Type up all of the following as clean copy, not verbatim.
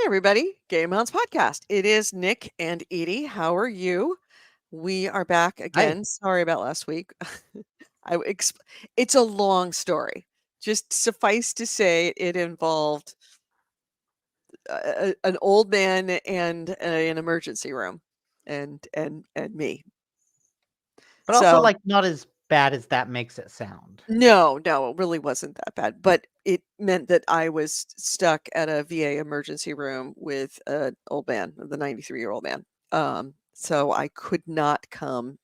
everybody, GameHounds podcast. It is Nick and Edie. How are you? We are back Hi. again. Sorry about last week. It's a long story. Just suffice to say, it involved an old man and an emergency room, and me. But also, So like, not as bad as that makes it sound. no, it really wasn't that bad, but it meant that I was stuck at a VA emergency room with an old man, the 93-year-old man. So I could not come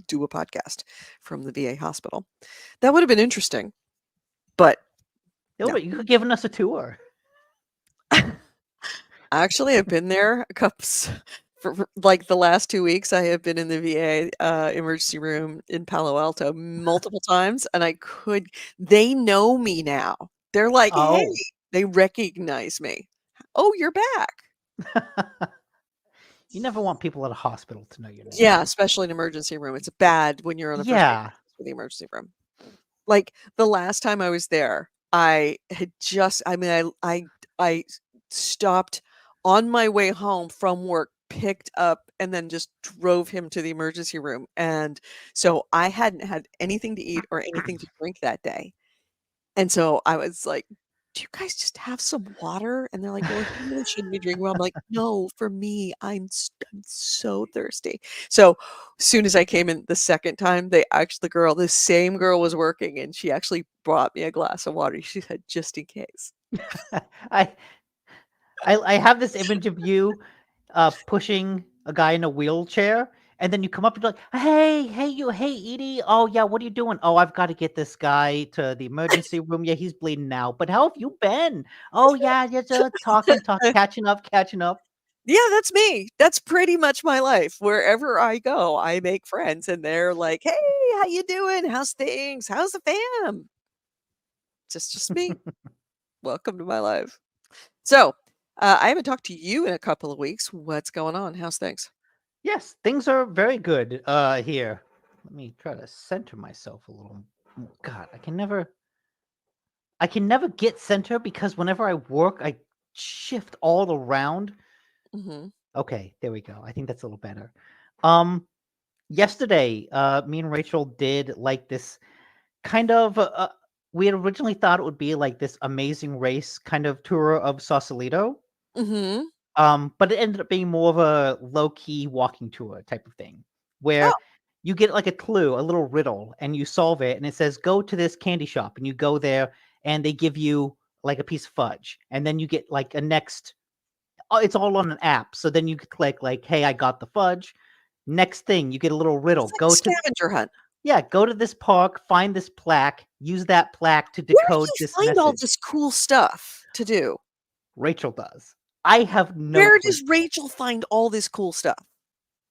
do a podcast from the VA hospital. That would have been interesting, but no. Gilbert, you could have given us a tour. Actually, I've been there a couple for like the last 2 weeks. I have been in the VA emergency room in Palo Alto multiple times, and they know me now. They're like, "Hey," Oh. they recognize me. "Oh, you're back." You never want people at a hospital to know your Yeah, name. especially an emergency room. It's bad when you're on the first Yeah. waiting list for the emergency room. Like, the last time I was there, I had just I mean, I stopped on my way home from work, picked up, and then just drove him to the emergency room, and so I hadn't had anything to eat or anything to drink that day, and so I was like, "Do you guys just have some water?" And they're like, "Well, you really shouldn't be drinking water." I'm like, "No, for me, I'm so thirsty." So, soon as I came in the second time, the same girl was working, and she actually brought me a glass of water. She said, "Just in case." I I have this image of you pushing a guy in a wheelchair, and then you come up and you're like, hey, Edie. Oh yeah, what are you doing? Oh, I've got to get this guy to the emergency room. Yeah, he's bleeding now. But how have you been? Oh yeah, just talking, catching up. Yeah, that's me. That's pretty much my life. Wherever I go, I make friends, and they're like, "Hey, how you doing? How's things? How's the fam?" Just me. Welcome to my life. So, I haven't talked to you in a couple of weeks. What's going on? How's things? Yes, things are very good here. Let me try to center myself a little. God, I can never get center because whenever I work, I shift all around. Mhm. Okay, there we go. I think that's a little better. Um Yesterday, me and Rachel did like this kind of we had originally thought it would be like this amazing race kind of tour of Sausalito. Mhm. But it ended up being more of a low-key walking tour type of thing, Oh, where you get like a clue, a little riddle, and you solve it, and it says go to this candy shop, and you go there, and they give you like a piece of fudge, and then you get like a next. It's all on an app, so then you could click like, "Hey, I got the fudge." Next thing, you get a little riddle. it's like a Go to scavenger hunt. go to this park, find this plaque, use that plaque to Where do decode you this find all message. this cool stuff to do? Rachel does. I have no Where clue. does Rachel find all this cool stuff?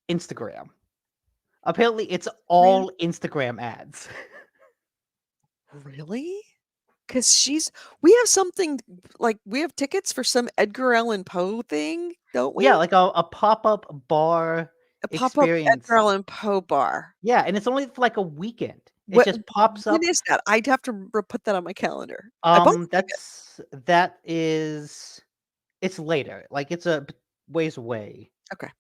Instagram. Apparently, it's Really? all Instagram ads. Really? 'Cause we have something like, we have tickets for some Edgar Allan Poe thing, don't Yeah, we? like a pop-up bar A pop-up Edgar experience. Allan Poe bar. Yeah, and it's only for like a weekend. It What just pops when up. is that? I'd have to put that on my calendar. I bought the ticket. That is it's later. Like it's a ways away. Okay.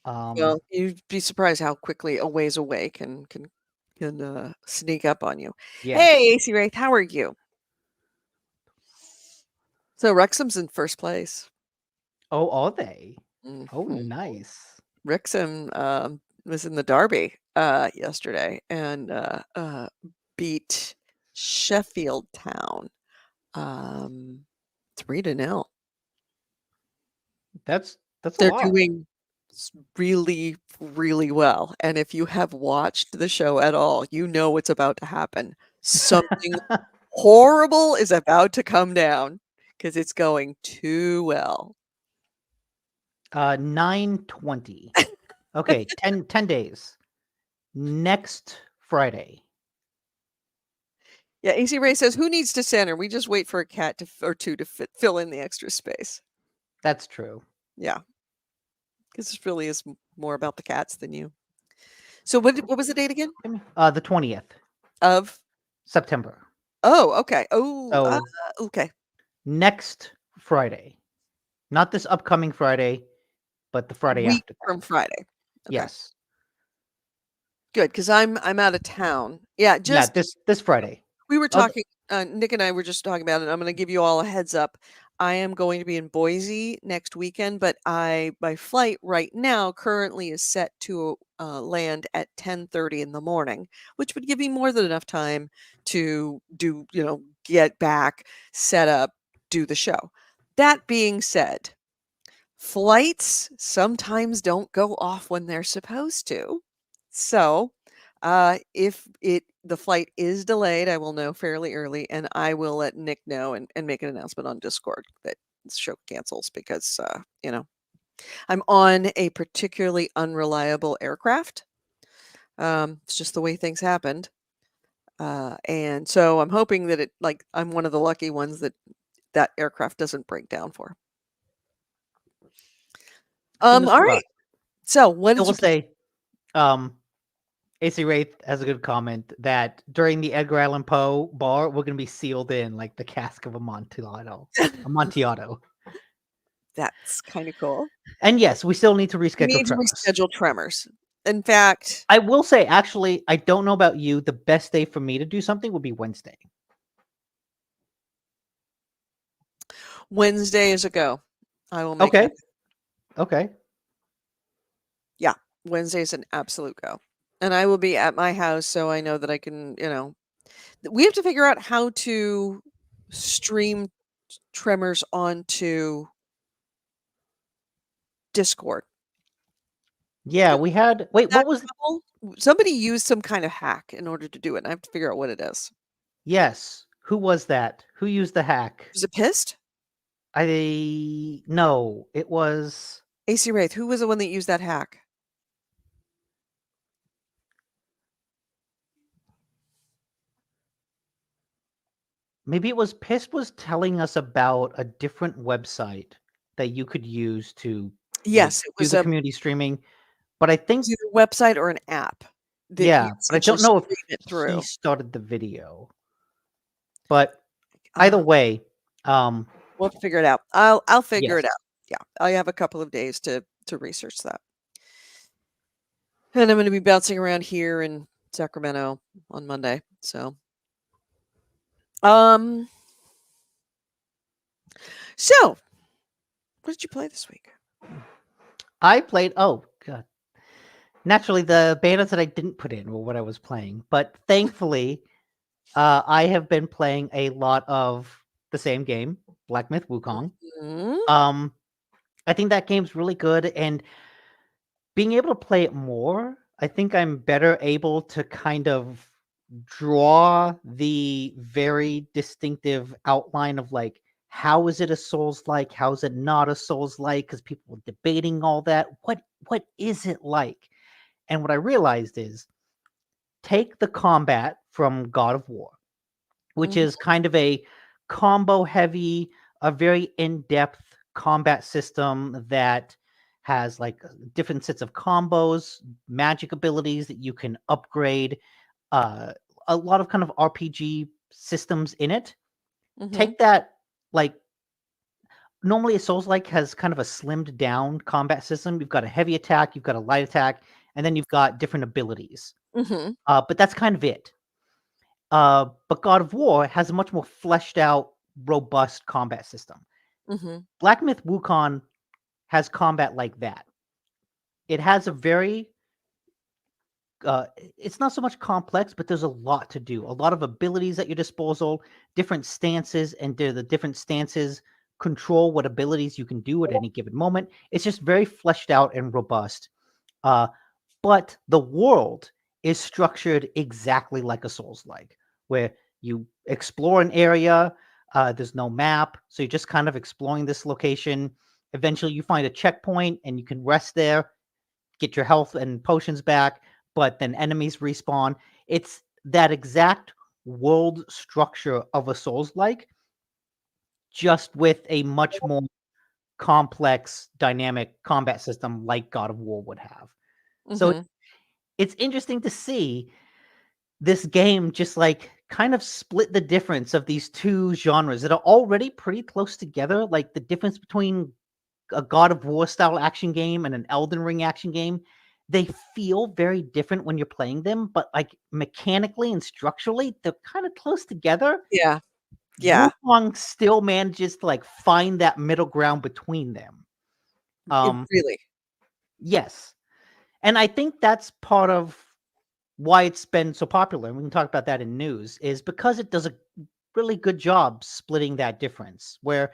Um, Well, you'd be surprised how quickly a ways away can sneak up on you. Hey, yes. AC Wraith, how are you? So Wrexham's in first place. Oh, are they? Oh, Mhm. nice. Wrexham, was in the derby, yesterday and, beat Sheffield Town, um, 3-0. That's a They're lot. doing really, really well, and if you have watched the show at all, you know what's about to happen. Something horrible is about to come down because it's going too well. 9:20. Okay, 10 days. Next Friday. Yeah, AC Ray says, "Who needs to center? We just wait for a cat or 2 to fill in the extra space." That's true. Yeah, because this really is more about the cats than you. So what was the date again? The 20th Of September. Oh, okay. Oh, So okay. next Friday. Not this upcoming Friday, but the Friday Week after from that. Friday. Okay. Yes. Good, 'cause I'm out of town. Yeah, Yeah, just this Friday. we were Oh, th talking, Nick and I were just talking about it. I'm gonna give you all a heads up. I am going to be in Boise next weekend, but my flight right now currently is set to, land at 10:30 in the morning, which would give me more than enough time to do, get back, set up, do the show. That being said, flights sometimes don't go off when they're supposed to. So, if the flight is delayed, I will know fairly early, and I will let Nick know and make an announcement on Discord that the show cancels because, I'm on a particularly unreliable aircraft. It's just the way things happened. And so I'm hoping that I'm one of the lucky ones that aircraft doesn't break down for. Fingers All right. crossed. So when I did will you play? say, AC Wraith has a good comment that during the Edgar Allan Poe bar, we're gonna be sealed in like the cask of Amontillado. Amontillado. That's kind of cool. And yes, we still need to We reschedule need to Tremors. reschedule Tremors. In fact, I will say, actually, I don't know about you. The best day for me to do something would be Wednesday. Wednesday is a go. I will make Okay. that. Okay. Yeah, Wednesday is an absolute go. And I will be at my house, so I know that I can, we have to figure out how to stream Tremors onto Discord. Yeah, Is we had. Wait, that what was? trouble? Somebody used some kind of hack in order to do it, and I have to figure out what it is. Yes. Who was that? Who used the hack? Was it Pissed? I no. It was. AC Wraith, who was the one that used that hack? Maybe it was Pissed was telling us about a different website that you could use to like Yes, it do was the a community streaming. But I think either a website or an app that you yeah, but I essentially don't know if stream it he through. started the video. But either Uh, way, we'll have to figure it out. I'll figure it yes. out. Yeah, I have a couple of days to research that. And I'm gonna be bouncing around here in Sacramento on Monday. So, um, so what did you play this week? I played oh god. Naturally the betas that I didn't put in were what I was playing, but thankfully I have been playing a lot of the same game, Black Myth Wukong. Mhm, Um I think that game's really good and being able to play it more, I think I'm better able to kind of draw the very distinctive outline of like how is it a Souls like, how is it not a Souls like, because people were debating all that. What is it like? And what I realized is take the combat from God of War, which mhm, is kind of a combo heavy, a very in-depth combat system that has like different sets of combos, magic abilities that you can upgrade, uh, a lot of kind of RPG systems in it. mhm, Take that like normally a Souls like has kind of a slimmed down combat system. You've got a heavy attack, you've got a light attack, and then you've got different abilities. mhm, But that's kind of it. But God of War has a much more fleshed out, robust combat system. mhm, Black Myth Wukong has combat like that. It has a very it's not so much complex, but there's a lot to do. A lot of abilities at your disposal, different stances, and the different stances control what abilities you can do at any given moment. It's just very fleshed out and robust. Uh, but the world is structured exactly like a Souls like, where you explore an area, there's no map, so you're just kind of exploring this location. Eventually, you find a checkpoint and you can rest there, get your health and potions back, but then enemies respawn. It's that exact world structure of a Souls like, just with a much more complex, dynamic combat system like God of War would have. So mhm, it's interesting to see this game just like kind of split the difference of these two genres that are already pretty close together. Like the difference between a God of War style action game and an Elden Ring action game, they feel very different when you're playing them, but like mechanically and structurally, they're kind of close together. Yeah. Yeah. Wukong still manages to like find that middle ground between them. Really. Yes. And I think that's part of why it's been so popular. And we can talk about that in news, is because it does a really good job splitting that difference. Where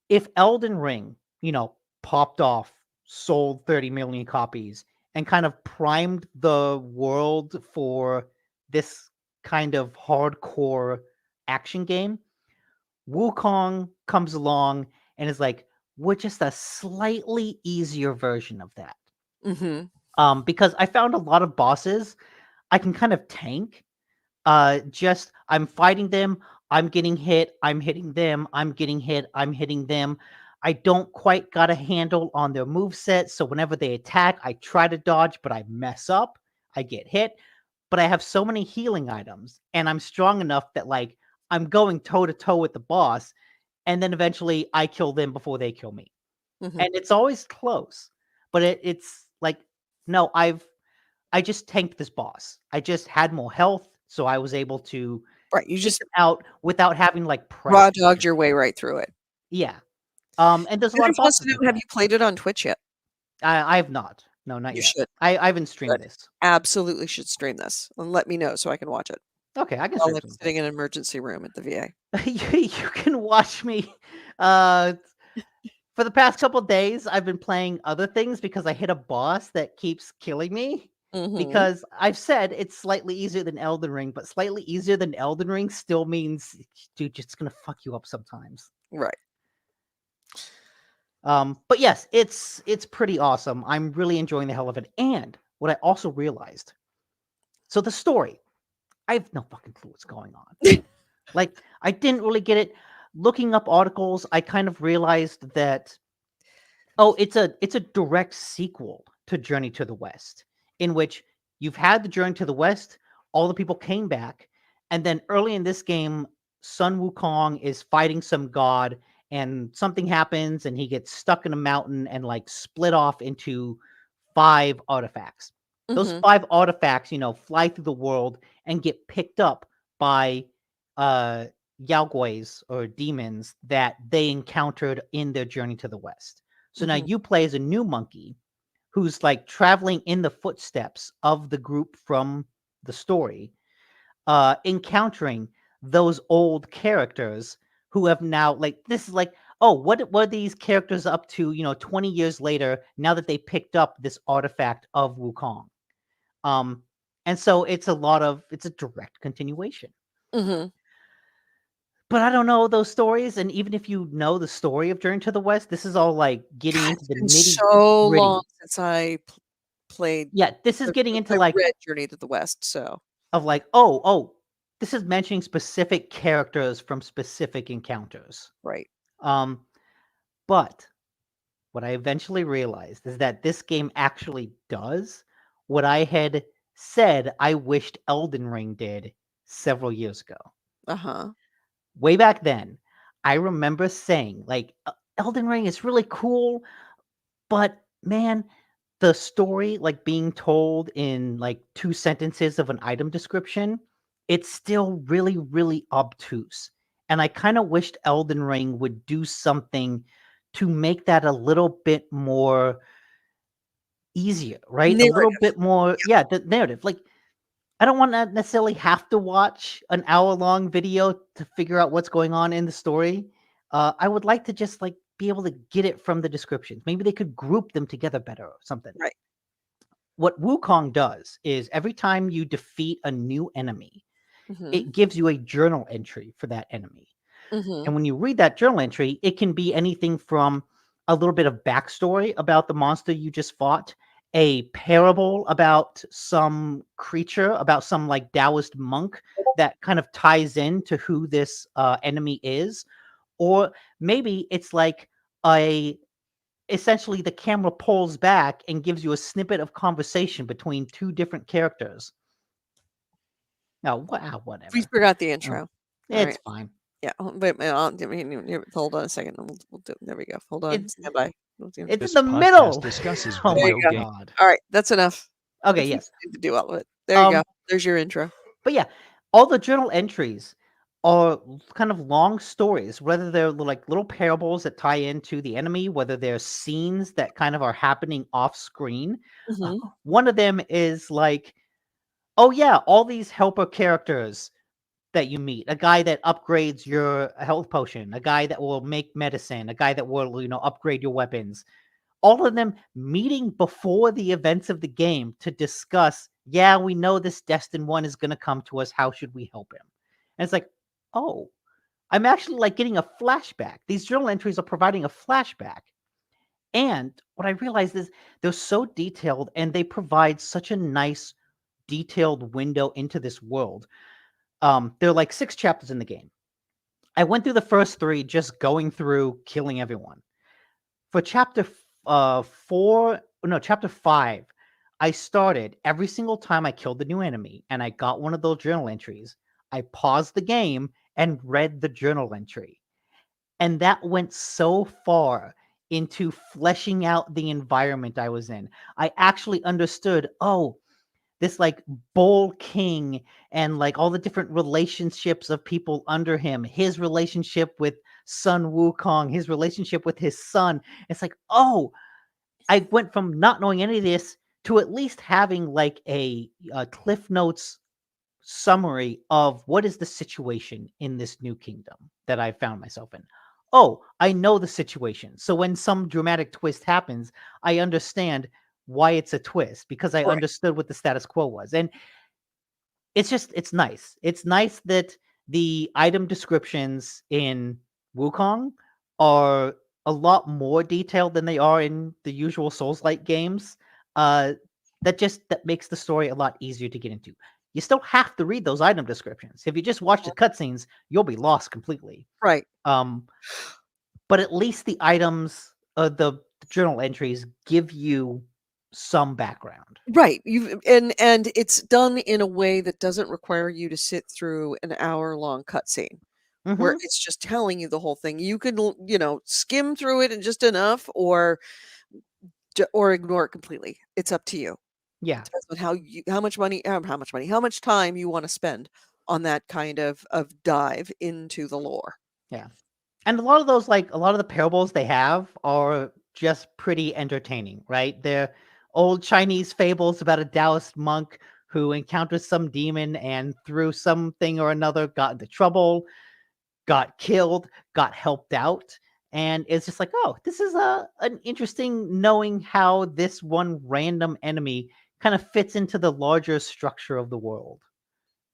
if Elden Ring, popped off, sold 30 million copies, and kind of primed the world for this kind of hardcore action game, Wukong comes along and is like, we're just a slightly easier version of that. Mhm. Because I found a lot of bosses I can kind of tank. Just I'm fighting them, I'm getting hit, I'm hitting them, I'm getting hit, I'm hitting them. I don't quite got a handle on their move set, so whenever they attack, I try to dodge, but I mess up. I get hit, but I have so many healing items, and I'm strong enough that like I'm going toe to toe with the boss, and then eventually I kill them before they kill me. Mhm. And it's always close, but it's like, no, I just tanked this boss. I just had more health, so I was able to Right, you take just them out without having like raw pressure. dogged your way right through it. Yeah. And there's a lot Curious of wants to bosses like know, have that. you played it on Twitch yet? I have not. No, not You yet. should. I haven't streamed Good. this. Absolutely should stream this, and let me know so I can watch it Okay, I can while stream I'm something. sitting in an emergency room at the VA. You can watch me. Uh, for the past couple days, I've been playing other things because I hit a boss that keeps killing me. Mhm. Because I've said it's slightly easier than Elden Ring, but slightly easier than Elden Ring still means, dude, just gonna fuck you up sometimes. Right. But yes, it's pretty awesome. I'm really enjoying the hell of it. And what I also realized, so the story, I have no fucking clue what's going on. Like, I didn't really get it. Looking up articles, I kind of realized that, oh, it's a direct sequel to Journey to the West, in which you've had the Journey to the West, all the people came back, and then early in this game, Sun Wukong is fighting some god, and something happens, and he gets stuck in a mountain and like split off into 5 artifacts. Those Mhm. 5 artifacts, fly through the world and get picked up by uh Yaoguais or demons that they encountered in their journey to the West. So now Mhm. you play as a new monkey who's like traveling in the footsteps of the group from the story, encountering those old characters who have now like this is like, oh, what were these characters up to, 20 years later, now that they picked up this artifact of Wukong. Um, and so it's a direct continuation. Mhm. But I don't know those stories, and even if you know the story of Journey to the West, this is all like getting God, into it's the been so long nitty-gritty. since I played Yeah, this is or getting since into I like read Journey to the West, so of like, oh, this is mentioning specific characters from specific encounters. right. Um, but what I eventually realized is that this game actually does what I had said I wished Elden Ring did several years ago. Uh-huh. Way back then, I remember saying, like, Elden Ring is really cool, but man, the story, like being told in like 2 sentences of an item description, it's still really, really obtuse. And I kind of wished Elden Ring would do something to make that a little bit more easier, right? A little Narrative. bit more, yeah, the narrative. Like, I don't want to necessarily have to watch an hour-long video to figure out what's going on in the story. I would like to just like be able to get it from the descriptions. Maybe they could group them together better or something. Right. What Wukong does is every time you defeat a new enemy, Mhm. it gives you a journal entry for that enemy. Mhm. And when you read that journal entry, it can be anything from a little bit of backstory about the monster you just fought, a parable about some creature, about some like Taoist monk that kind of ties into who this enemy is, or maybe it's like a essentially the camera pulls back and gives you a snippet of conversation between 2 different characters. No, We whatever. forgot the Oh, intro. it's Alright. fine. Yeah, wait a minute, hold on a second, we'll do there we go. Hold on, It's stand by. We'll do it's in This the podcast middle. discusses Oh there my you video go. game. god. Alright, that's enough. Okay, If you yes. need to do all of it. There you go. Um, There's your intro. but yeah, all the journal entries are kind of long stories, whether they're like little parables that tie into the enemy, whether they're scenes that kind of are happening off screen. Mhm. One of them is like, oh yeah, all these helper characters that you meet, a guy that upgrades your health potion, a guy that will make medicine, a guy that will, upgrade your weapons. All of them meeting before the events of the game to discuss, yeah, we know this destined one is going to come to us. How should we help him? And it's like, oh, I'm actually like getting a flashback. These journal entries are providing a flashback. And what I realized is they're so detailed and they provide such a nice, detailed window into this world. There are like 6 chapters in the game. I went through the first 3 just going through killing everyone. For chapter 5, I started every single time I killed the new enemy and I got one of those journal entries. I paused the game and read the journal entry. And that went so far into fleshing out the environment I was in. I actually understood, oh, this like Bull King and like all the different relationships of people under him, his relationship with Sun Wukong, his relationship with his son. It's like, oh, I went from not knowing any of this to at least having like a Cliff Notes summary of what is the situation in this new kingdom that I found myself in. Oh, I know the situation. So when some dramatic twist happens, I understand why it's a twist because I Right. understood what the status quo was. And it's nice. It's nice that the item descriptions in Wukong are a lot more detailed than they are in the usual Souls-like games. Uh, that makes the story a lot easier to get into. You still have to read those item descriptions. If you just watch the cutscenes, you'll be lost completely. Right. Um, but at least the items, the journal entries give you some background. Right. And it's done in a way that doesn't require you to sit through an hour-long cutscene where Hmm. it's just telling you the whole thing. You can, skim through it and just enough or ignore it completely. It's up to you. Yeah. Depends on how much time you wanna spend on that kind of dive into the lore. Yeah. And a lot of those, like a lot of the parables they have are just pretty entertaining, right? They're old Chinese fables about a Taoist monk who encounters some demon and through something or another got into trouble, got killed, got helped out. And it's just like, oh, this is an interesting knowing how this one random enemy kind of fits into the larger structure of the world.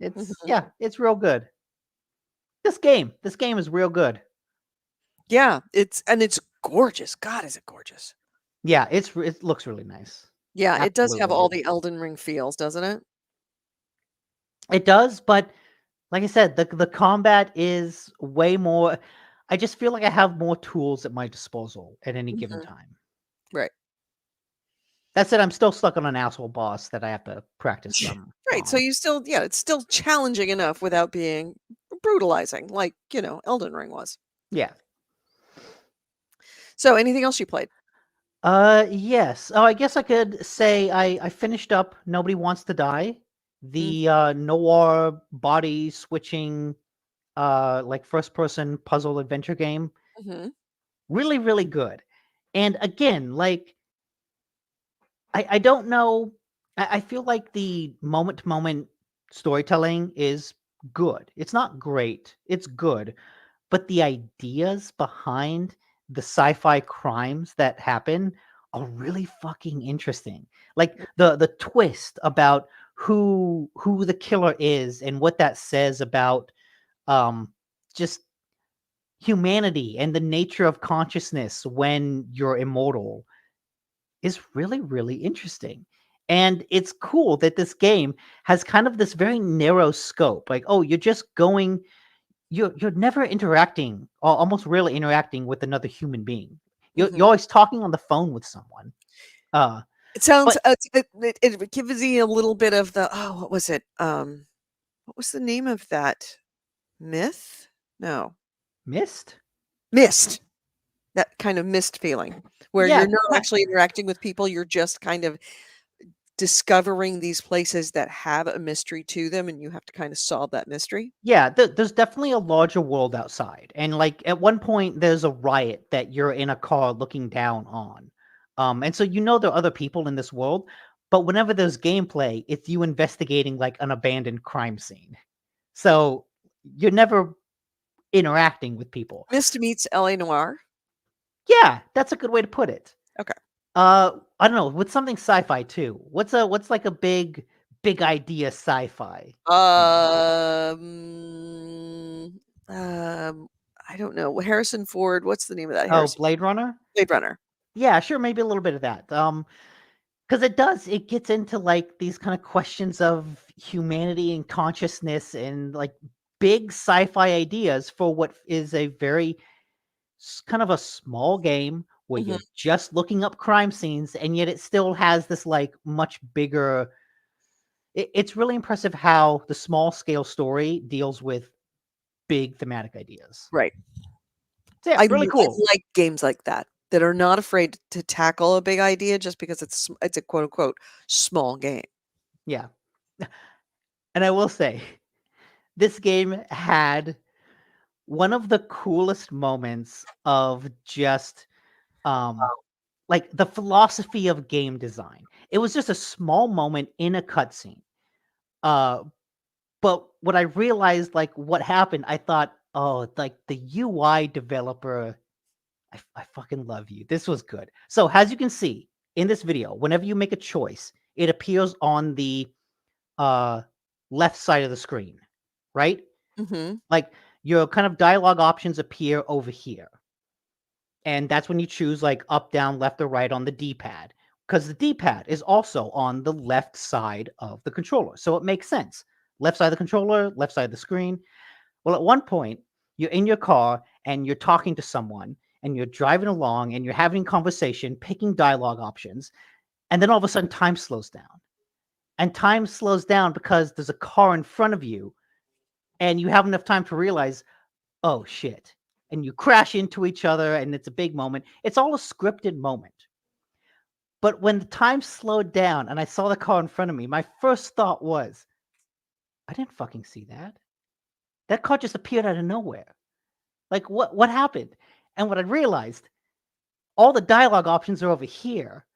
Mhm. It's real good. This game is real good. Yeah, it's gorgeous. God, is it gorgeous. Yeah, it looks really nice. Yeah, it does have Absolutely. all the Elden Ring feels, doesn't it? It does, but like I said, the combat is way more. I just feel like I have more tools at my disposal at any given Mhm. time. Right. That said, I'm still stuck on an asshole boss that I have to practice some Right, so on. you still yeah, it's still challenging enough without being brutalizing like, Elden Ring was. Yeah. So, anything else you played? Yes. Oh, I guess I could say I finished up Nobody Wants to Die, Mm, the noir body switching like first person puzzle adventure game. mhm, Really, really good. And again, like I don't know. I feel like the moment to moment storytelling is good. It's not great. It's good. But the ideas behind the sci-fi crimes that happen are really fucking interesting. Like the twist about who the killer is and what that says about um just humanity and the nature of consciousness when you're immortal is really, really interesting. And it's cool that this game has kind of this very narrow scope. Like, oh, you're never interacting or almost rarely interacting with another human being. You're mhm. always talking on the phone with someone. Uh, It sounds but it gives you a little bit of what was it? What was the name of that myth? No. Mist? Mist. That kind of mist feeling where Yeah, you're not actually interacting with people, you're just kind of discovering these places that have a mystery to them, and you have to kind of solve that mystery. yeah, there's definitely a larger world outside, and like at one point there's a riot that you're in a car looking down on, and so you know there are other people in this world, but whenever there's gameplay, it's you investigating like an abandoned crime scene, so you're never interacting with people. Mist meets LA Noir. Yeah, that's a good way to put it. Okay. I don't know, with something sci-fi too. What's like a big idea sci-fi game? Um, I don't know. Harrison Ford, what's the name of that Oh, Harrison Blade Runner? Blade Runner. Yeah, sure, maybe a little bit of that. Because it gets into like these kind of questions of humanity and consciousness and like big sci-fi ideas for what is a very kind of a small game where Mhm. you're just looking up crime scenes, and yet it still has this like much bigger. It's really impressive how the small scale story deals with big thematic ideas. Right. So yeah, really I cool. like games like that, that are not afraid to tackle a big idea just because it's a quote unquote "small game." Yeah, and I will say this game had one of the coolest moments of just um like the philosophy of game design. It was just a small moment in a cutscene. Uh but what I realized like what happened, I thought, oh, like the UI developer, I fucking love you. This was good. So as you can see in this video, whenever you make a choice, it appears on the uh left side of the screen, right? Mhm. Like your kind of dialogue options appear over here. And that's when you choose like up, down, left, or right on the D-pad. Because the D-pad is also on the left side of the controller. So it makes sense. Left side of the controller, left side of the screen. Well, at one point, you're in your car and you're talking to someone and you're driving along and you're having conversation, picking dialogue options, and then all of a sudden time slows down. And time slows down because there's a car in front of you and you have enough time to realize, oh shit. And you crash into each other and it's a big moment. It's all a scripted moment. But when the time slowed down and I saw the car in front of me, my first thought was, I didn't fucking see that. That car just appeared out of nowhere. Like what happened? And what I realized, all the dialogue options are over here.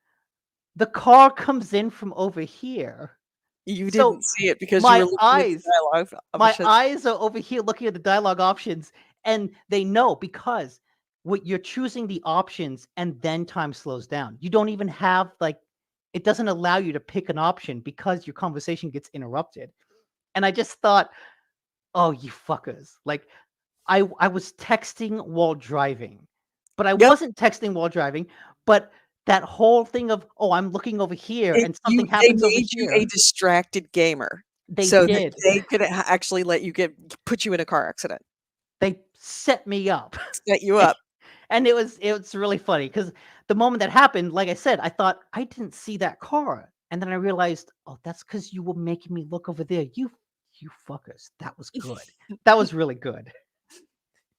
The car comes in from over here. You So didn't see it because you were my looking at the eyes dialogue my option. eyes are over here looking at the dialogue options, and they know because what you're choosing the options and then time slows down. You don't even have like it doesn't allow you to pick an option because your conversation gets interrupted. And I just thought, "Oh, you fuckers." Like I was texting while driving, but I Yep. wasn't texting while driving, but that whole thing of, "Oh, I'm looking over here It and you something They happens over made you a here." distracted gamer They so that did. they could actually let you put you in a car accident, They set me up. set you up. And it was really funny because the moment that happened, like I said, I thought, "I didn't see that car." And then I realized, "Oh, that's because you were making me look over there. You fuckers." That was good. That was really good.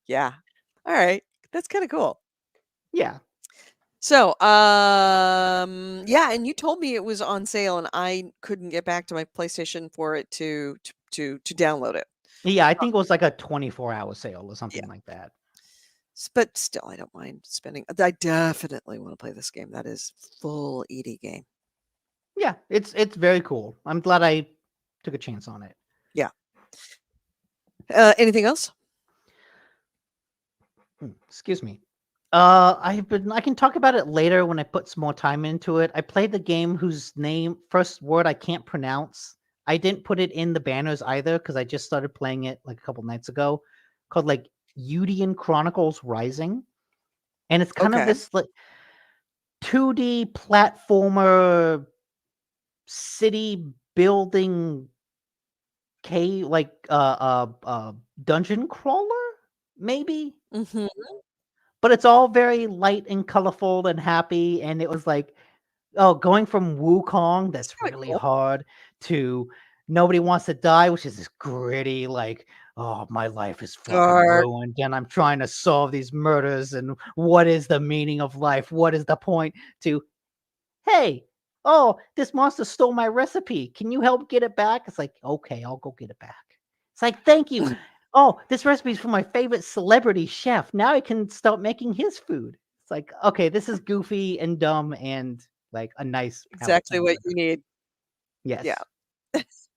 Yeah. Alright. That's kinda cool. Yeah. So, yeah, and you told me it was on sale, and I couldn't get back to my PlayStation for it to download it. Yeah, I think it was like a 24-hour sale or Yeah. something like that. But still, I don't mind spending I definitely wanna play this game. That is full ED game. Yeah, it's very cool. I'm glad I took a chance on it. Yeah. Anything else? Excuse me. I can talk about it later when I put some more time into it. I played the game whose name first word I can't pronounce. I didn't put it in the banners either because I just started playing it like a couple nights ago. Called like Udian Chronicles Rising, and it's kind of Okay. this like 2D platformer city building cave like dungeon crawler maybe, Mhm. but it's all very light and colorful and happy, and it was like, oh, going from Wukong, That's that's kinda really cool. hard, to Nobody Wants to Die, which is this gritty, like, oh, my life is fucking Dark. ruined, and I'm trying to solve these murders, and what is the meaning of life? What is the point? To, hey, oh, this monster stole my recipe. Can you help get it back? It's like, okay, I'll go get it back. It's like, thank you. Oh, this recipe is from my favorite celebrity chef. Now I can start making his food. It's like, okay, this is goofy and dumb and like a nice palate Exactly what cleanser. you need. Yeah. Yes.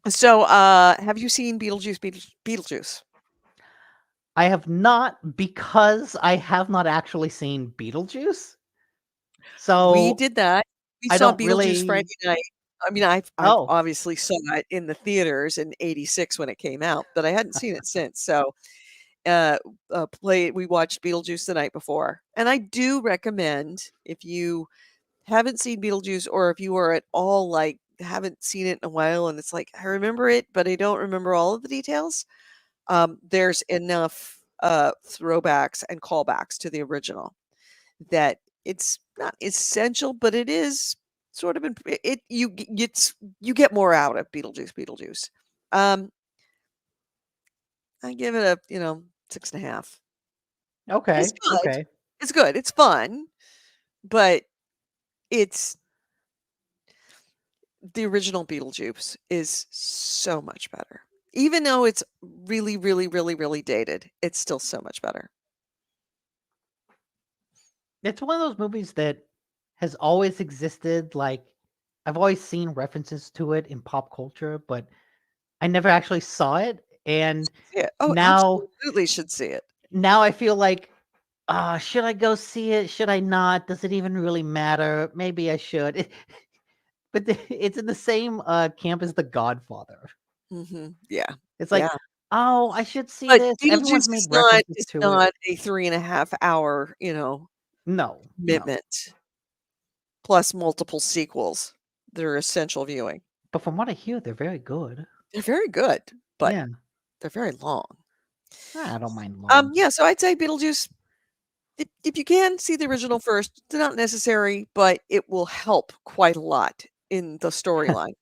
So, have you seen Beetlejuice? I have not, because I have not actually seen Beetlejuice. We So did that. We I saw don't Beetlejuice Friday really. night. I mean, I've Oh, obviously saw it in the theaters in '86 when it came out, but I hadn't seen it since. So, uh, we watched Beetlejuice the night before, and I do recommend, if you haven't seen Beetlejuice, or if you are at all like haven't seen it in a while and it's like I remember it, but I don't remember all of the details. There's enough throwbacks and callbacks to the original that it's not essential, but it is sort of it. You get more out of Beetlejuice. Um, I give it a 6.5. It's okay, good. okay. It's good. It's fun, but it's the original Beetlejuice is so much better. Even though it's really, really, really, really dated, it's still so much better. It's one of those movies that has always existed. Like, I've always seen references to it in pop culture, but I never actually saw it. And Yeah. Oh, now, absolutely should see it. now I feel like, should I go see it? Should I not? Does it even really matter? Maybe I should. But it's in the same camp as The Godfather. Yeah. It's like, Yeah. oh, I should see But this. Everyone's Beetlejuice made references is to it. not a 3.5 hour, No, no. commitment plus multiple sequels that are essential viewing. But from what I hear, they're very good. They're very good, but Yeah, they're very long. I don't mind long. Yeah, so I'd say Beetlejuice, if you can see the original first, it's not necessary, but it will help quite a lot in the storyline.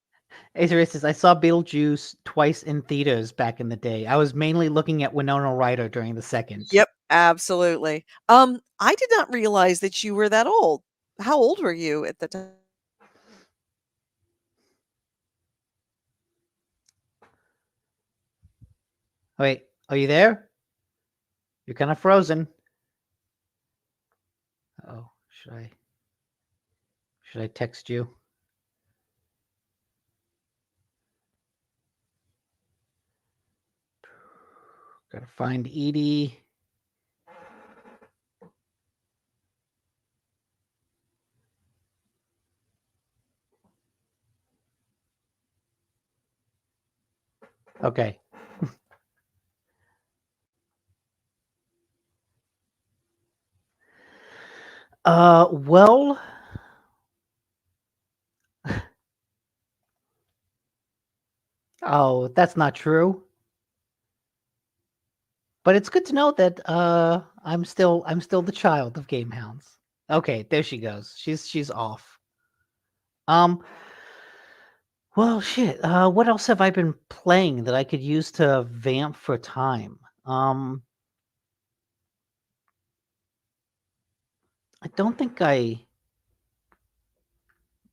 Acer says, I saw Beetlejuice twice in theaters back in the day. I was mainly looking at Winona Ryder during the second. Yep, absolutely. I did not realize that you were that old. How old were you at the time? Wait, are you there? You're kind of frozen. Oh, should I text you? Gotta find Edie. Okay. Well, oh, that's not true. But it's good to know that I'm still the child of GameHounds. Okay, there she goes. She's off. Um, well, shit. What else have I been playing that I could use to vamp for time? I don't think I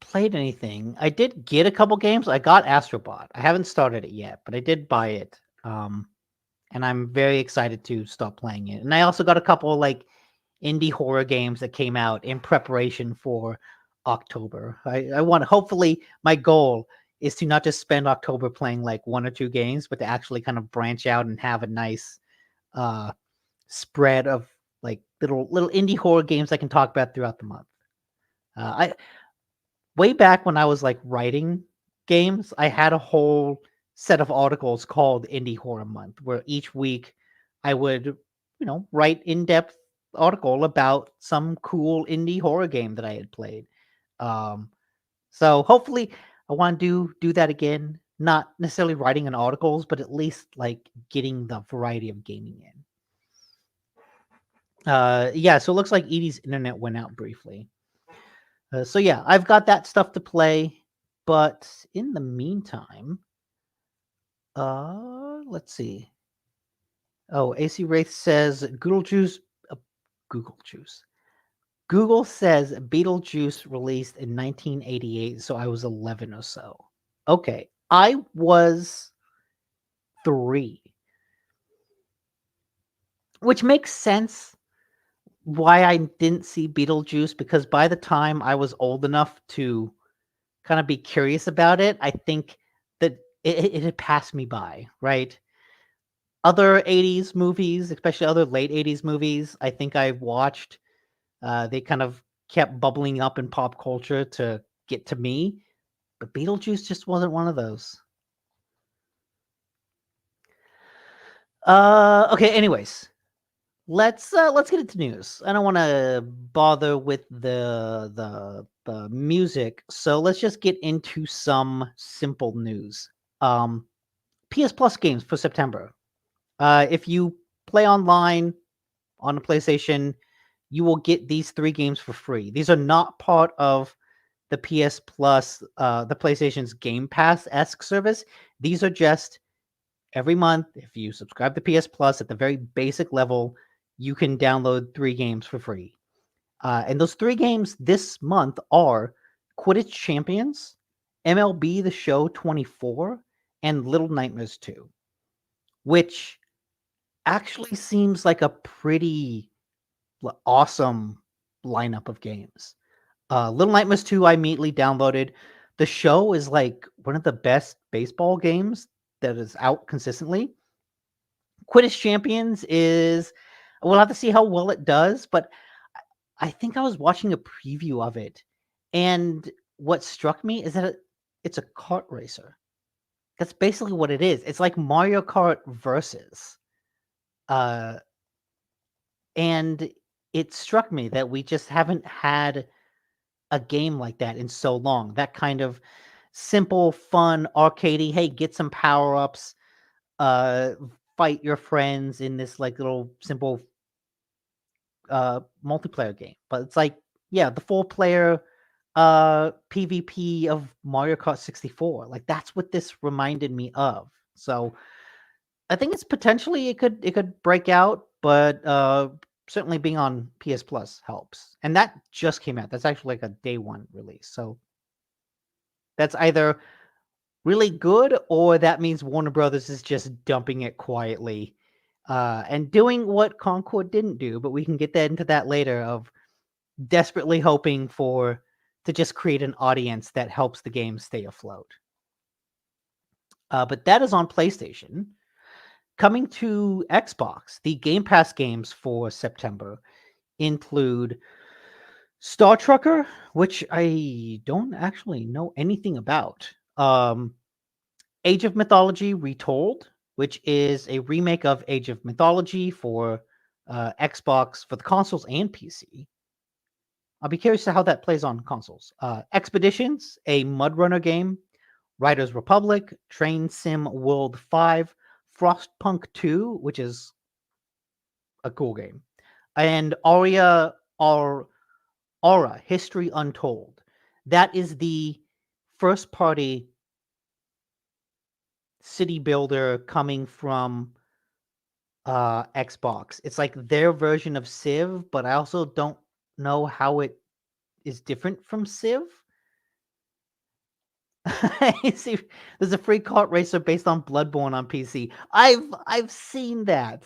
played anything. I did get a couple games. I got Astrobot. I haven't started it yet, but I did buy it. And I'm very excited to start playing it. And I also got a couple like indie horror games that came out in preparation for October. I want, hopefully my goal is to not just spend October playing like one or two games, but to actually kind of branch out and have a nice uh spread of like little indie horror games I can talk about throughout the month. I way back when I was like writing games, I had a whole set of articles called Indie Horror Month, where each week I would, write in-depth article about some cool indie horror game that I had played. Um, so hopefully I want to do that again. Not necessarily writing in articles, but at least like getting the variety of gaming in. Yeah, so it looks like Edie's internet went out briefly. So yeah, I've got that stuff to play, but in the meantime, Let's see. Oh, AC Wraith says uh, Google Juice. Google says Beetlejuice released in 1988, so I was 11 or so. Okay, I was 3, which makes sense why I didn't see Beetlejuice because by the time I was old enough to kind of be curious about it, I think that it had passed me by, right? Other 80s movies, especially other late 80s movies, I think I've watched. They kind of kept bubbling up in pop culture to get to me, but Beetlejuice just wasn't one of those. Okay, anyways, let's get into news. I don't want to bother with the music, so let's just get into some simple news. Um, PS Plus games for September. If you play online on the PlayStation, you will get these 3 games for free. These are not part of the PS Plus, the PlayStation's Game Pass-esque service. These are just every month, if you subscribe to PS Plus at the very basic level, you can download 3 games for free. And those 3 games this month are Quidditch Champions, MLB The Show 24, and Little Nightmares 2, which actually seems like a pretty awesome lineup of games. Little Nightmares 2, I immediately downloaded. The show is like one of the best baseball games that is out consistently. Quidditch Champions is, we'll have to see how well it does, but I think I was watching a preview of it, and what struck me is that it's a kart racer. That's basically what it is. It's like Mario Kart versus. Uh, and it struck me that we just haven't had a game like that in so long. That kind of simple, fun, arcadey, hey, get some power-ups, uh, fight your friends in this like little simple multiplayer game. But it's like, yeah, the 4-player PvP of Mario Kart 64. Like that's what this reminded me of. So I think it's potentially it could break out, but certainly being on PS Plus helps. And that just came out. That's actually like a day one release. So that's either really good or that means Warner Brothers is just dumping it quietly and doing what Concord didn't do, but we can get that into that later of desperately hoping for to just create an audience that helps the game stay afloat. But that is on PlayStation. Coming to Xbox, the Game Pass games for September include Star Trucker, which I don't actually know anything about. Age of Mythology Retold, which is a remake of Age of Mythology for Xbox, for the consoles and PC. I'll be curious to how that plays on consoles. Expeditions, a Mud Runner game. Riders Republic, Train Sim World 5, Frostpunk 2, which is a cool game, and Aura History Untold. That is the first party city builder coming from Xbox. It's like their version of Civ, but I also don't know how it is different from Civ. See, there's a free kart racer based on Bloodborne on PC. I've seen that.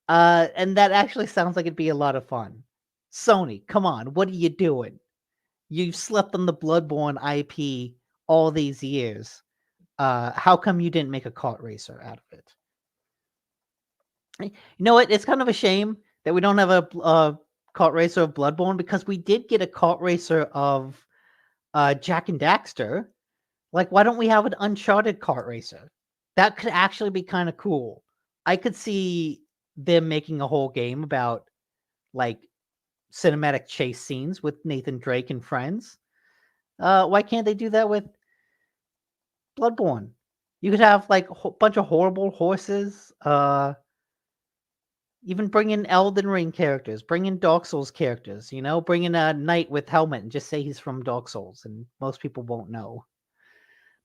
And that actually sounds like it'd be a lot of fun. Sony, come on, what are you doing? You've slept on the Bloodborne IP all these years. How come you didn't make a kart racer out of it? You know what? It's kind of a shame that we don't have a kart racer of Bloodborne because we did get a kart racer of Jack and Daxter. Like, why don't we have an Uncharted kart racer? That could actually be kind of cool. I could see them making a whole game about like cinematic chase scenes with Nathan Drake and friends. Why can't they do that with Bloodborne? You could have like a bunch of horrible horses. Even bring in Elden Ring characters, bring in Dark Souls characters. You know, bring in a knight with helmet and just say he's from Dark Souls, and most people won't know.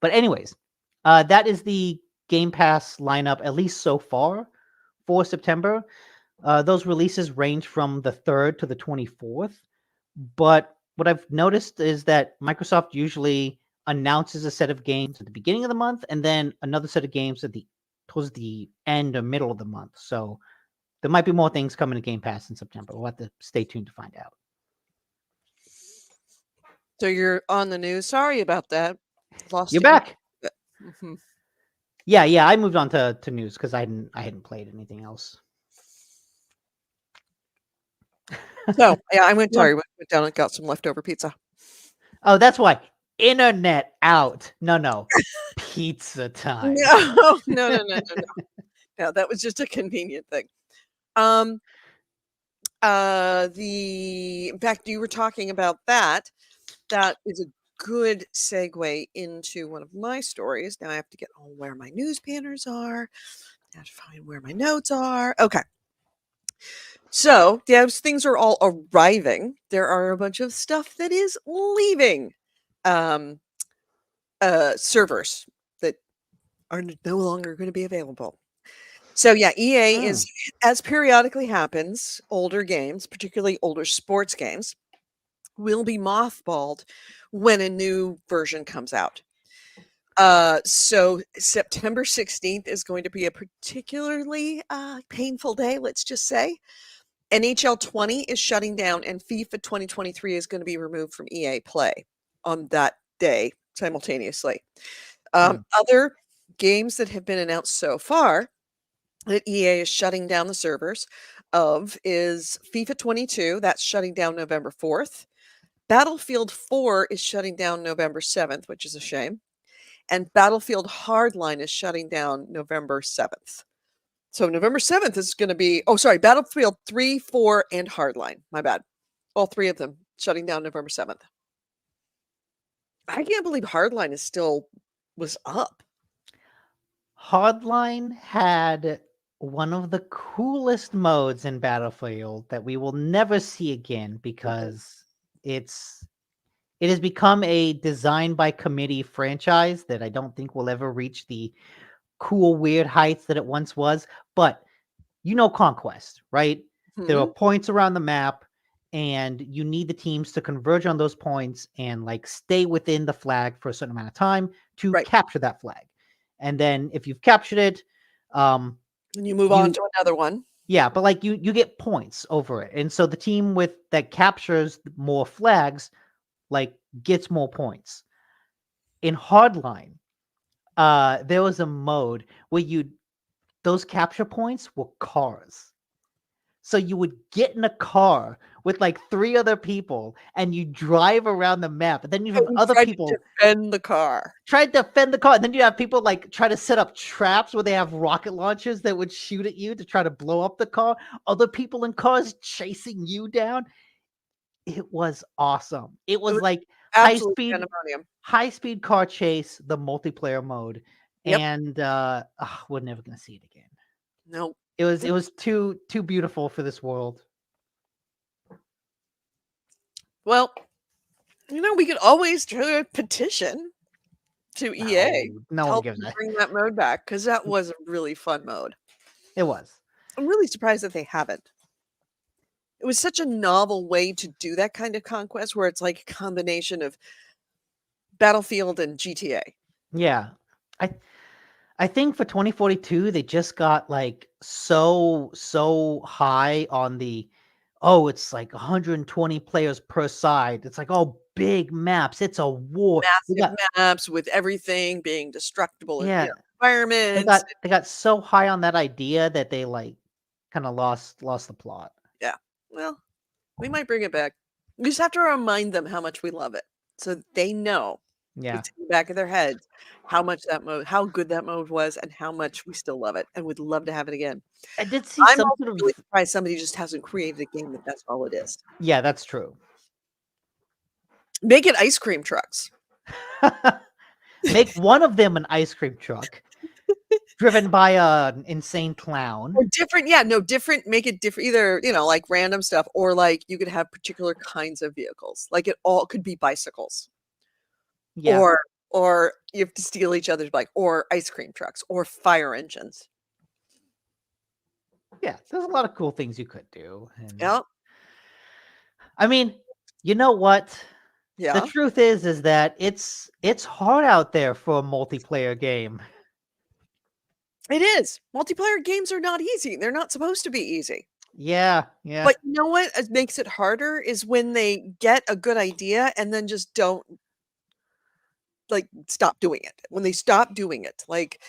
But anyways, that is the Game Pass lineup, at least so far, for September. Those releases range from the 3rd to the 24th. But what I've noticed is that Microsoft usually announces a set of games at the beginning of the month and then another set of games towards the end or middle of the month. So there might be more things coming to Game Pass in September. We'll have to stay tuned to find out. So you're on the news. Sorry about that. Lost You're you. back. Mhm. Yeah. I moved on to news because I hadn't played anything else. So yeah, I went down and got some leftover pizza. Oh, that's why. Internet out. No. Pizza time. No. No, that was just a convenient thing. In fact, you were talking about that. That is a good segue into one of my stories. Now I have to get on where my news banners are. I have to find where my notes are. Okay. So those things are all arriving. There are a bunch of stuff that is leaving servers that are no longer going to be available. So yeah, EA is, as periodically happens, older games, particularly older sports games, will be mothballed when a new version comes out. So September 16th is going to be a particularly painful day, let's just say. NHL 20 is shutting down, and FIFA 2023 is going to be removed from EA Play on that day simultaneously. Other games that have been announced so far that EA is shutting down the servers of is FIFA 22. That's shutting down November 4th. Battlefield 4 is shutting down November 7th, which is a shame. And Battlefield Hardline is shutting down November 7th. So November 7th is going to be, Battlefield 3, 4, and Hardline. My bad. All three of them shutting down November 7th. I can't believe Hardline was up. Hardline had one of the coolest modes in Battlefield that we will never see again because it has become a design by committee franchise that I don't think will ever reach the cool, weird heights that it once was. But Conquest, right? There are points around the map, and you need the teams to converge on those points and stay within the flag for a certain amount of time to capture that flag. And then if you've captured it, and you move on to another one. Yeah, but you get points over it. And so the team that captures more flags gets more points. In Hardline, there was a mode where those capture points were cars. So you would get in a car with 3 other people and you drive around the map, and then you have other people to defend the car. Try to defend the car, and then you have people try to set up traps where they have rocket launchers that would shoot at you to try to blow up the car. Other people in cars chasing you down. It was awesome. It was high speed car chase, the multiplayer mode. Yep. And we're never gonna see it again. No. It was too beautiful for this world. Well, we could always do a petition to EA. No one gives that. Bring that mode back, because that was a really fun mode. It was. I'm really surprised that they haven't. It was such a novel way to do that kind of conquest, where it's like a combination of Battlefield and GTA. Yeah. I think for 2042 they just got so high on the it's 120 players per side. It's big maps. It's a war. Massive maps with everything being destructible in environments. They got so high on that idea that they kind of lost the plot. Yeah. Well, we might bring it back. We just have to remind them how much we love it, so they know. Yeah. It's in the back of their heads how good that mode was, and how much we still love it, and would love to have it again. I did see I'm really surprised somebody just hasn't created a game that's all it is. Yeah, that's true. Make it ice cream trucks. Make one of them an ice cream truck driven by an insane clown. Or different, different. Make it different. Either random stuff, or you could have particular kinds of vehicles. It all could be bicycles. Yeah. or you have to steal each other's bike, or ice cream trucks, or fire engines. Yeah, there's a lot of cool things you could do. And Yeah, I mean, you know what? The yeah, truth is that it's hard out there for a multiplayer game. it is. Multiplayer games are not easy. They're not supposed to be easy. Yeah, yeah. But you know what makes it harder is when they get a good idea and then just don't like stop doing it. When they stop doing it, like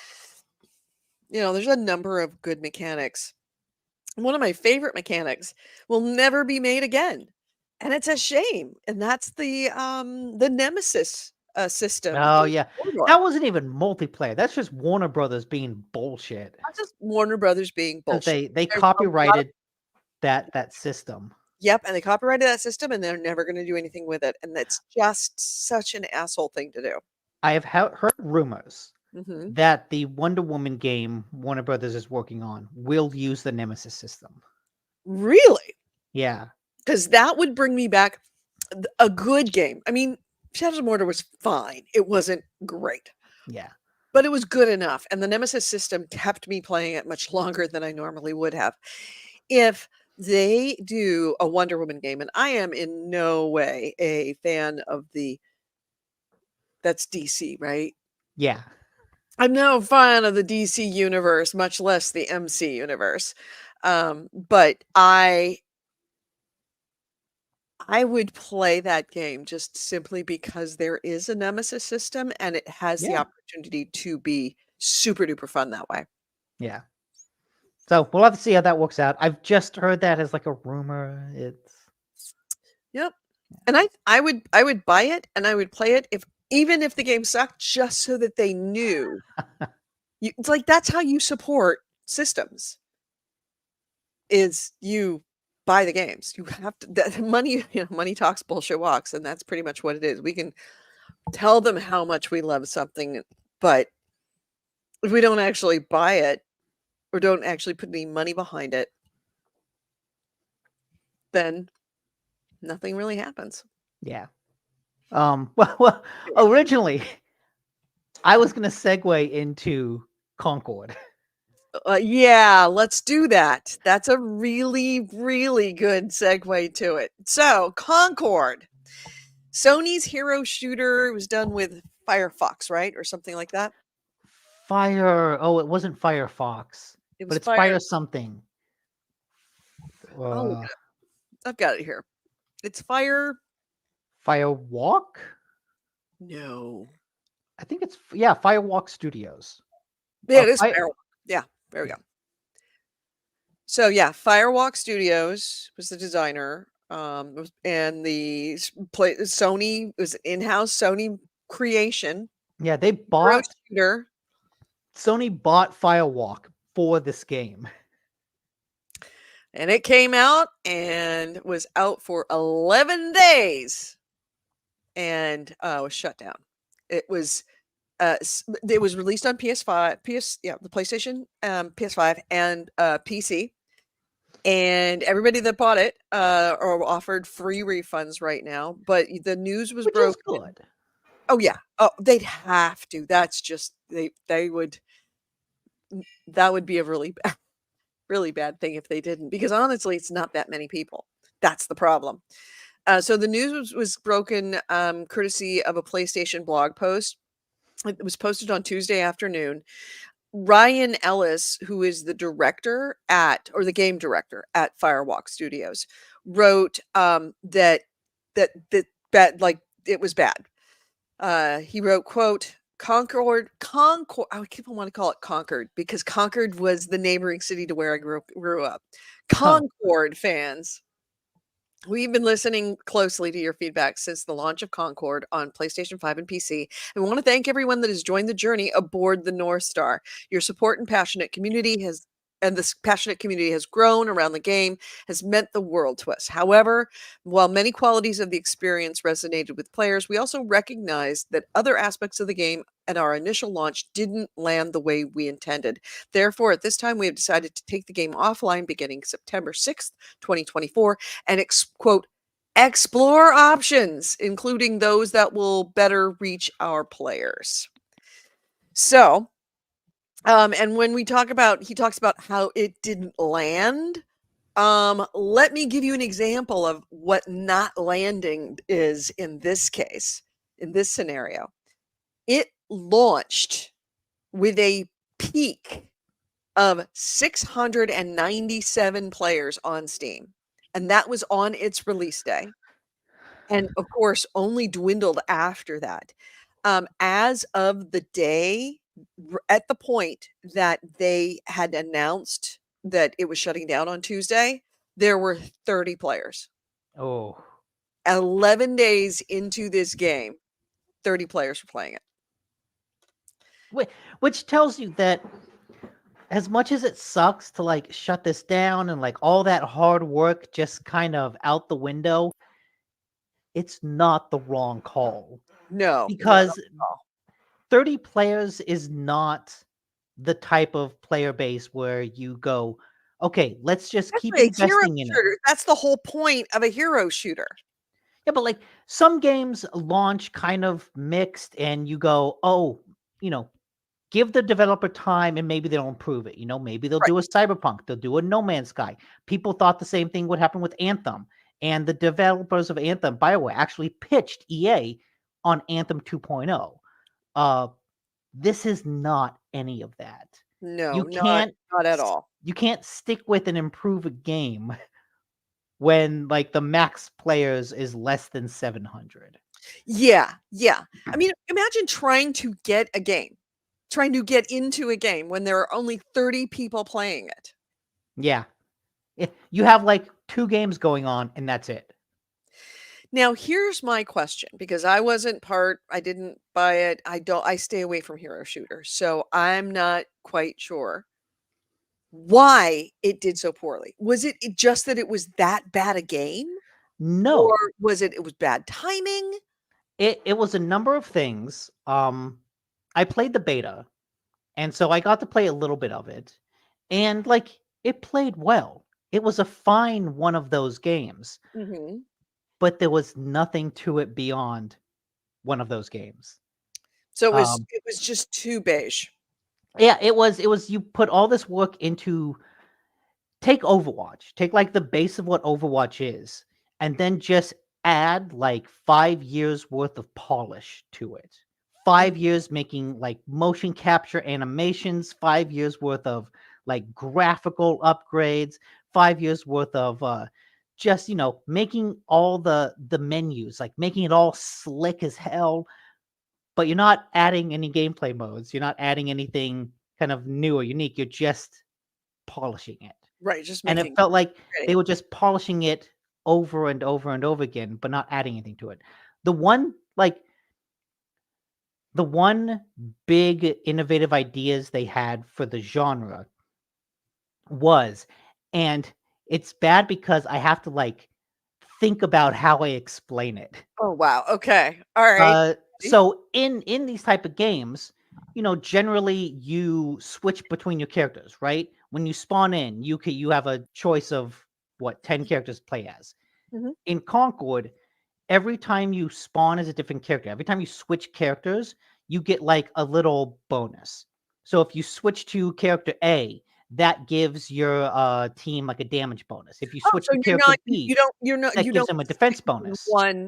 there's a number of good mechanics. One of my favorite mechanics will never be made again, and it's a shame. And that's the Nemesis system Oh in yeah. Mordor. That wasn't even multiplayer. That's just Warner Brothers being bullshit. That's just Warner Brothers being Because bullshit. they There's a lot of copyrighted that system. Yep, and they copyrighted that system, and they're never going to do anything with it. And that's just such an asshole thing to do. I have heard rumors Hmm. that the Wonder Woman game Warner Brothers is working on will use the Nemesis system. Really? Yeah. Because that would bring me back a good game. I mean, Shadows of Mordor was fine. It wasn't great, Yeah. but it was good enough. And the Nemesis system kept me playing it much longer than I normally would have. If they do a Wonder Woman game, and I am in no way a fan of that's DC, right? Yeah. I'm no fan of the DC universe, much less the MC universe. But I would play that game just simply because there is a Nemesis system and it has the Yeah. opportunity to be super duper fun that way. Yeah. So we'll have to see how that works out. I've just heard that as like a rumor. It's Yep. And I would buy it and I would play it even if the game sucked, just so that they knew. It's like that's how you support systems. Is you buy the games. You have to money, money talks, bullshit walks, and that's pretty much what it is. We can tell them how much we love something, but if we don't actually buy it or don't actually put any money behind it, then nothing really happens. yeah. Well, originally I was gonna segue into Concord. Yeah, let's do that. That's a really, really good segue to it. So, Concord, Sony's hero shooter was done with Firefox, right? Or something like that. Fire. Oh, it wasn't Firefox, It but was it's Fire. Fire something. I'll look Uh, it up. I've got it here. It's Fire. Firewalk. No. I think it's Firewalk Studios. Yeah, it is Fire. Firewalk. Yeah, there we go. So yeah, Firewalk Studios was the designer, and the Sony was in-house Sony creation. Yeah, they Hero bought shooter, Sony bought Firewalk for this game. and it came out and was out for 11 days, and was shut down. It was it was released on PS5, the PlayStation, PS5, and PC. And everybody that bought it are offered free refunds right now. But the news was Which is broken. good. Oh yeah. Oh, they'd have to. That's just they would. That would be a really bad, really bad thing if they didn't. Because honestly, it's not that many people. That's the problem. So the news was broken courtesy of a PlayStation blog post. It was posted on Tuesday afternoon. Ryan Ellis, who is the director or the game director at Firewalk Studios, wrote that bad, like it was bad. He wrote, "quote Concord. I keep on want to call it Concord because Concord was the neighboring city to where I grew up. Oh, Concord fans." We've been listening closely to your feedback since the launch of Concord on PlayStation 5 and PC, and we want to thank everyone that has joined the journey aboard the North Star. Your support and this passionate community has grown around the game, has meant the world to us. However, while many qualities of the experience resonated with players, we also recognize that other aspects of the game at our initial launch didn't land the way we intended. Therefore, at this time, we have decided to take the game offline beginning September 6th, 2024, and quote, explore options, including those that will better reach our players. So, and when we talk about, he talks about how it didn't land. Let me give you an example of what not landing is in this case, in this scenario. It launched with a peak of 697 players on Steam, and that was on its release day. And of course, only dwindled after that. As of the day, at the point that they had announced that it was shutting down on Tuesday, there were 30 players. Oh, 11 days into this game, 30 players were playing it. which tells you that as much as it sucks to like shut this down and like all that hard work just kind of out the window, it's not the wrong call No, no, not because at all. 30 players is not the type of player base where you go, okay, let's just keep Especially a hero investing in it. shooter. That's the whole point of a hero shooter. Yeah, but like some games launch kind of mixed and you go, oh, you know, give the developer time and maybe they'll improve it. You know, maybe they'll Right. do a Cyberpunk, they'll do a No Man's Sky. People thought the same thing would happen with Anthem. And the developers of Anthem, BioWare, actually pitched EA on Anthem 2.0. Uh, this is not any of that. No, You can't not at all. you can't stick with and improve a game when like the max players is less than 700. Yeah, yeah. I mean, imagine trying to get a game, trying to get into a game when there are only 30 people playing it. Yeah. You have like 2 games going on and that's it. Now, here's my question because I didn't buy it. I stay away from hero shooters. So I'm not quite sure why it did so poorly. Was it just that it was that bad a game? Or No. was it was bad timing? It was a number of things. I played the beta, and so I got to play a little bit of it, and like it played well. It was a fine one of those games, Mhm. but there was nothing to it beyond one of those games. So Um, it was just too beige. yeah, it was you put all this work into take Overwatch, take like the base of what Overwatch is, and then just add like 5 years worth of polish to it. 5 years making like motion capture animations, 5 years worth of like graphical upgrades, 5 years worth of just making all the menus, like making it all slick as hell, but you're not adding any gameplay modes. You're not adding anything kind of new or unique. You're just polishing it. Right, just And it making felt like they pretty. were just polishing it over and over and over again, but not adding anything to it. The one like the one big innovative ideas they had for the genre was, and it's bad because I have to like think about how I explain it. Oh, wow, okay, alright. So in these type of games, generally you switch between your characters, right? When you spawn in, you have a choice of what 10 characters to play as. Mhm. In Concord, every time you spawn as a different character, every time you switch characters, you get like a little bonus. So if you switch to character A, that gives your team like a damage bonus. If you Oh, switch so to character B, that you gives don't them a stick defense bonus.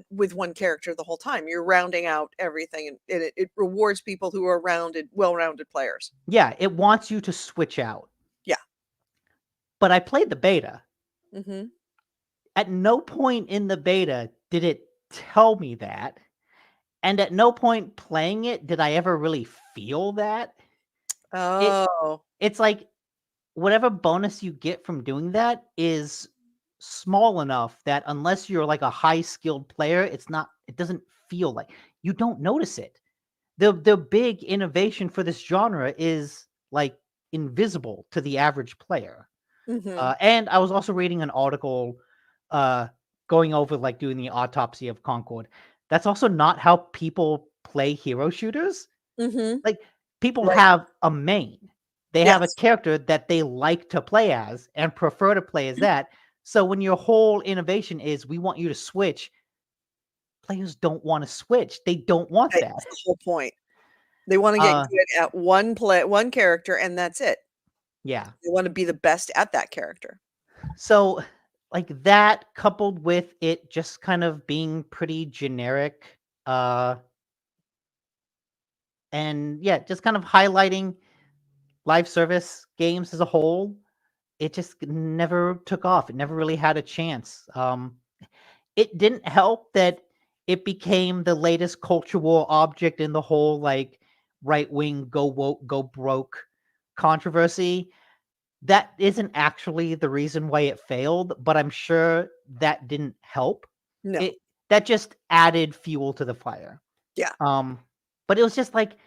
with one character the whole time, you're rounding out everything, and it rewards people who are well-rounded players. Yeah, it wants you to switch out. Yeah. But I played the beta. Mhm. At no point in the beta did it tell me that. And at no point playing it did I ever really feel that. It Oh. it's like whatever bonus you get from doing that is small enough that unless you're like a high skilled player, it doesn't feel like you don't notice it. The big innovation for this genre is like invisible to the average player. Mhm. And I was also reading an article uh, going over like doing the autopsy of Concord. That's also not how people play hero shooters. Mhm. Like people Right. have a main. They have a Yes. character that they like to play as and prefer to play as that. So when your whole innovation is we want you to switch, players don't want to switch. They don't want that. That's the whole point. They wanna get Uh, good at one character, and that's it. yeah. They wanna be the best at that character. So like that coupled with it just kind of being pretty generic, uh, and yeah, just kind of highlighting live service games as a whole, it just never took off. It never really had a chance. It didn't help that it became the latest culture war object in the whole like right wing go woke go broke controversy. That isn't actually the reason why it failed, but I'm sure that didn't help. No. It that just added fuel to the fire. Yeah. Um, but it was just like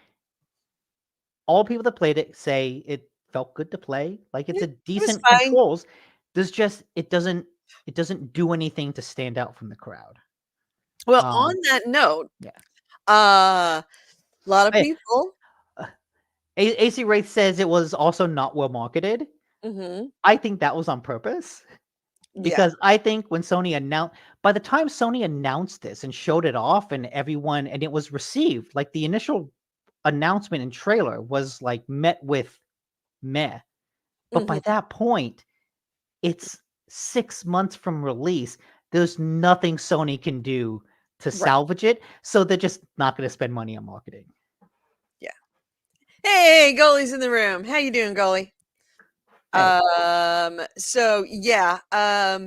all people that played it say it felt good to play. Like it's Yeah, a it was decent fine. controls. There's just it doesn't do anything to stand out from the crowd. Well, on Um, that note, yeah. a lot of Hey, people uh, AC Wraith says it was also not well marketed. Mhm. I think that was on purpose Yeah. because I think when Sony announced, by the time Sony announced this and showed it off, and everyone, and it was received, like the initial announcement and trailer was like met with meh. But Mhm. by that point, it's 6 months from release. There's nothing Sony can do to Right. salvage it, so they're just not going to spend money on marketing. Yeah. Hey, Goalie's in the room. How you doing, Goalie? Hey. So yeah, uh,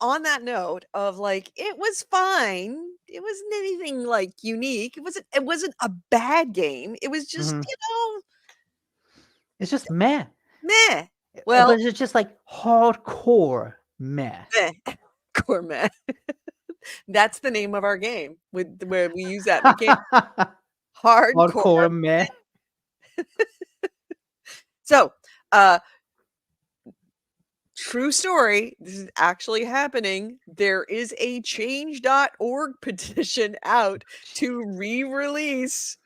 on that note of like, it was fine. It wasn't anything like unique. It wasn't a bad game. It was just, Mhm. It's just meh. meh. But Well, it's just like hardcore meh. meh. Gourmet. That's the name of our game with where we use that mechanic. Hardcore. Hardcore meh. So, true story, this is actually happening. There is a change.org petition out to re-release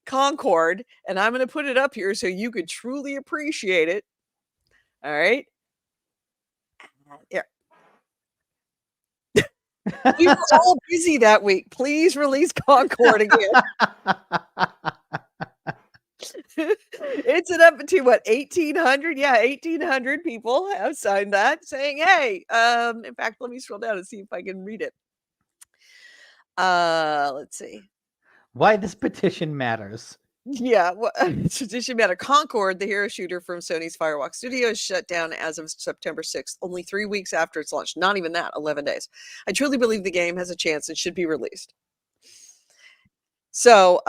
Concord, and I'm gonna put it up here so you could truly appreciate it. All right. Here. We were all busy that week. Please release Concord again. It's an up to what, 1,800? Yeah, 1,800 people have signed that saying, "Hey," in fact, let me scroll down and see if I can read it. Let's see. Why this petition matters. Yeah, well, tradition matter. Concord, the hero shooter from Sony's Firewalk Studios, shut down as of September 6th, only 3 weeks after its launch. Not even that, 11 days. I truly believe the game has a chance and should be released. So,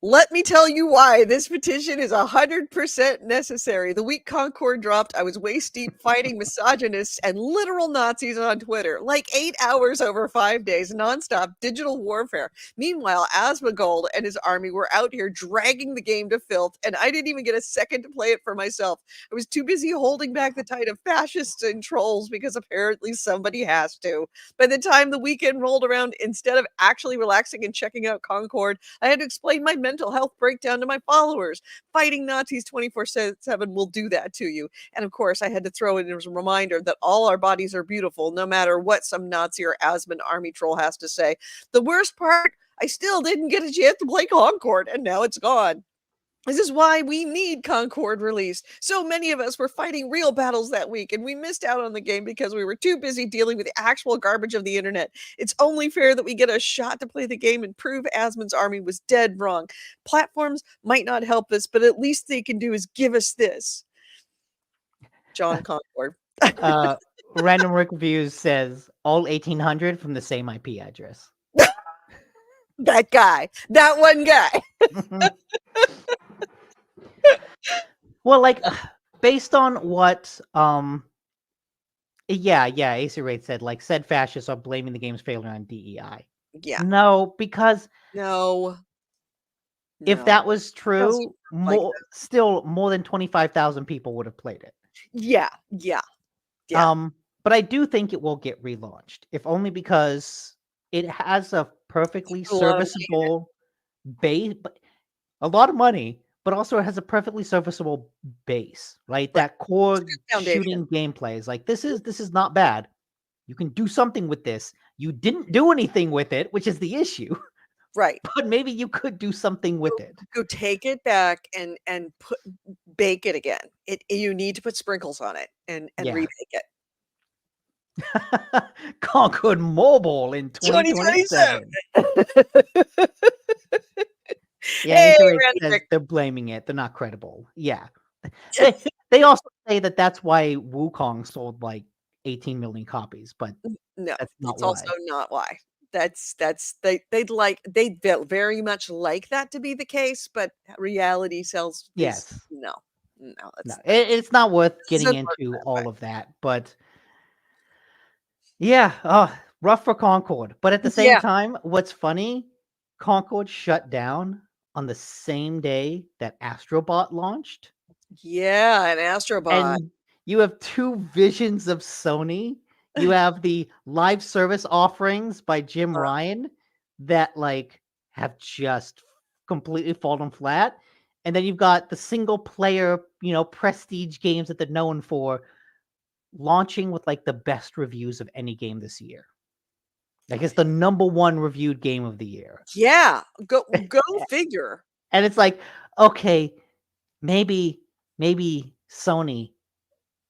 let me tell you why this petition is 100% necessary. The week Concord dropped, I was waist deep fighting misogynists and literal Nazis on Twitter, like 8 hours over 5 days, nonstop digital warfare. Meanwhile, Asmongold and his army were out here dragging the game to filth, and I didn't even get a second to play it for myself. I was too busy holding back the tide of fascists and trolls because apparently somebody has to. By the time the weekend rolled around, instead of actually relaxing and checking out Concord, I had to explain my mental health breakdown to my followers. Fighting Nazis 24/7 will do that to you. And of course, I had to throw in as a reminder that all our bodies are beautiful, no matter what some Nazi or Asman army troll has to say. The worst part, I still didn't get a chance to play Concord, and now it's gone. This is why we need Concord released. So many of us were fighting real battles that week, and we missed out on the game because we were too busy dealing with the actual garbage of the internet. It's only fair that we get a shot to play the game and prove Asmon's army was dead wrong. Platforms might not help us, but at least they can do is give us this. John Concord. uh, Random Rick Reviews says all 1,800 from the same IP address. That guy. That one guy. Well, like based on what yeah, AC Raid said, like said fascists are blaming the game's failure on DEI. Yeah. No, because No. if No. that was Doesn't true, work like that. still more than 25,000 people would have played it. Yeah. Yeah. Yeah. But I do think it will get relaunched, if only because it has a perfectly A lot of money in it. serviceable base, but a lot of money, but also it has a perfectly serviceable base, right? Right. That It's a core good foundation. shooting gameplay is like this is not bad. You can do something with this. You didn't do anything with it, which is the issue, Right. but maybe you could do something with Go it. go take it back and put bake it again. You need to put sprinkles on it and Yeah. rebake it. Concord Mobile in 2027. 2027. Yeah, Hey, Easter egg round says trick. they're blaming it. They're not credible. Yeah. They also say that that's why Wukong sold like 18 million copies, but No, that's not that's also why. not why. They'd very much like that to be the case, but reality sells is Yes. no. No, No, that's it's not worth this getting doesn't work into that way. all of that, but yeah, rough for Concord. But at the same Yeah. time, what's funny, Concord shut down on the same day that Astrobot launched. Yeah, an Astrobot. And you have two visions of Sony. You have the live service offerings by Jim Ryan that like have just completely fallen flat. And then you've got the single player, prestige games that they're known for launching with like the best reviews of any game this year. Like it's the number one reviewed game of the year. Yeah, go figure. And it's like, okay, maybe Sony,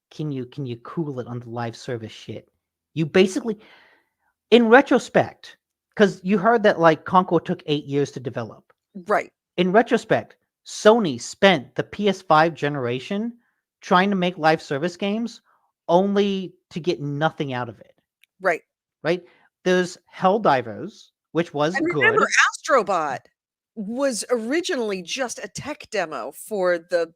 can you cool it on the live service shit? You basically, in retrospect, because you heard that like Concord took 8 years to develop. Right, In retrospect, Sony spent the PS5 generation trying to make live service games only to get nothing out of it. right. Right? There's Helldivers, which was And remember, good. Astrobot was originally just a tech demo for the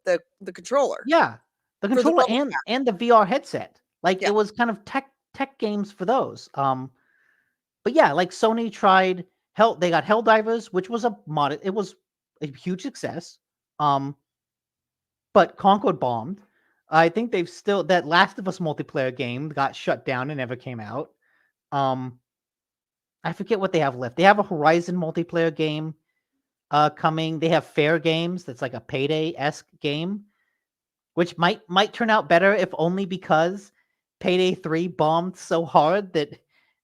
controller, Yeah, the for the controller bubble and pack. and the VR headset. Like Yeah, it was kind of tech games for those. But yeah, like Sony tried Hell. They got Helldivers, which was a mod. It was a huge success. Um, but Concord bombed. I think they've still that Last of Us multiplayer game got shut down and never came out. Um, I forget what they have left. They have a Horizon multiplayer game coming. They have Fair Games. That's like a Payday-esque game, which might turn out better if only because Payday 3 bombed so hard that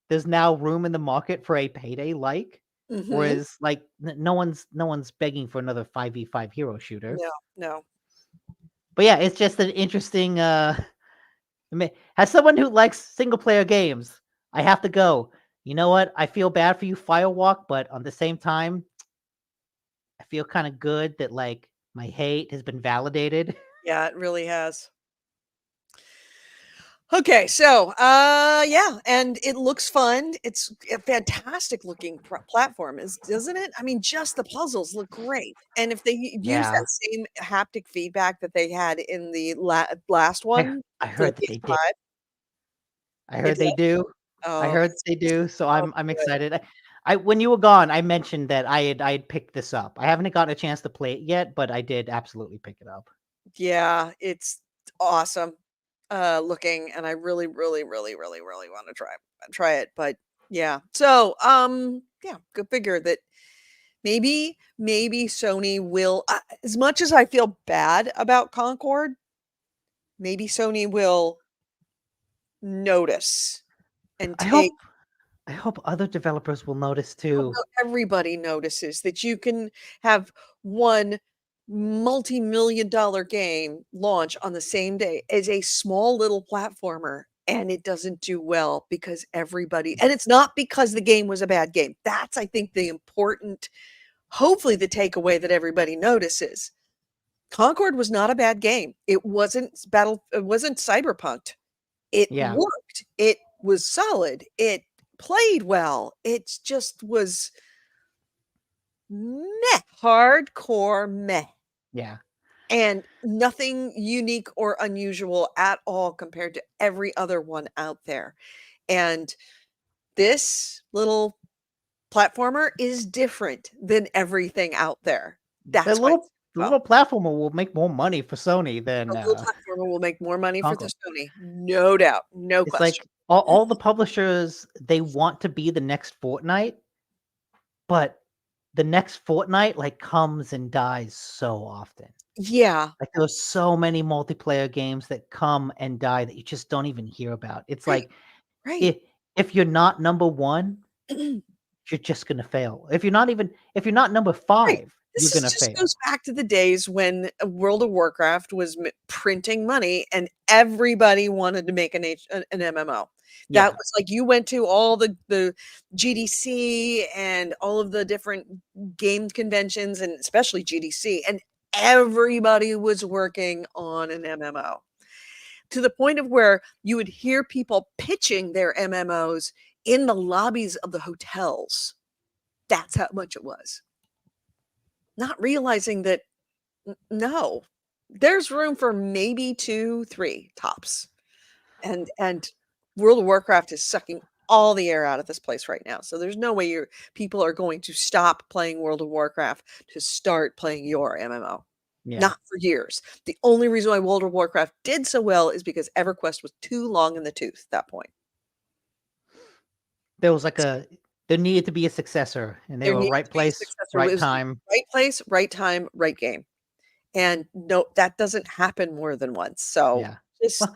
there's now room in the market for a Payday like. mhm. Whereas like no one's begging for another 5v5 hero shooter. No, no. But yeah, it's just an interesting as someone who likes single player games, I have to go. You know what? I feel bad for you, Firewalk, but on the same time, I feel kind of good that like my hate has been validated. Yeah, it really has. Okay, so, yeah, and it looks fun. It's a fantastic looking platform, doesn't it? I mean, just the puzzles look great, and if they use Yeah. that same haptic feedback that they had in the last I one I for the heard that they did. PS5, I it heard did? they do. I Oh, heard it's they do. So so I'm good. excited. I when you were gone, I mentioned that I had picked this up. I haven't gotten a chance to play it yet, but I did absolutely pick it up. Yeah, it's awesome, looking, and I really, really, really, really, really wanna try it, but yeah. So, yeah, go figure that maybe Sony will as much as I feel bad about Concord, maybe Sony will notice and I take hope I hope other developers will notice too. everybody notices that you can have one multi-million dollar game launch on the same day as a small little platformer and it doesn't do well because everybody and it's not because the game was a bad game. That's I think the important hopefully the takeaway that everybody notices. Concord was not a bad game. It wasn't cyberpunked. It Yeah. worked. It was solid. It played well. It just was meh, hardcore meh, Yeah. and nothing unique or unusual at all compared to every other one out there. And this little platformer is different than everything out there. The That's why little it's the well. little platformer will make more money for Sony A than little platformer will make more money for the Concord. Sony, no doubt, no It's question. like all the publishers they want to be the next Fortnite, but the next Fortnite like comes and dies so often. Yeah. Like there are so many multiplayer games that come and die that you just don't even hear about. It's Right. like Right. if if you're not number 1, you're just gonna fail. If you're not number Right. 5, you're This is gonna just goes fail. back to the days when World of Warcraft was printing money and everybody wanted to make an MMO. That Yeah. was like you went to all the GDC and all of the different game conventions and especially GDC, and everybody was working on an MMO to the point of where you would hear people pitching their MMOs in the lobbies of the hotels. That's how much it was. Not realizing that no, there's room for maybe 2, 3 tops. And World of Warcraft is sucking all the air out of this place right now. So there's no way people are going to stop playing World of Warcraft to start playing your MMO. Yeah. Not for years. The only reason why World of Warcraft did so well is because EverQuest was too long in the tooth at that point. There was like there needed to be a successor, and they There were needed right to be a place, successor. It right was time. right place, right time, right game. And no, that doesn't happen more than once. So Yeah. just Well,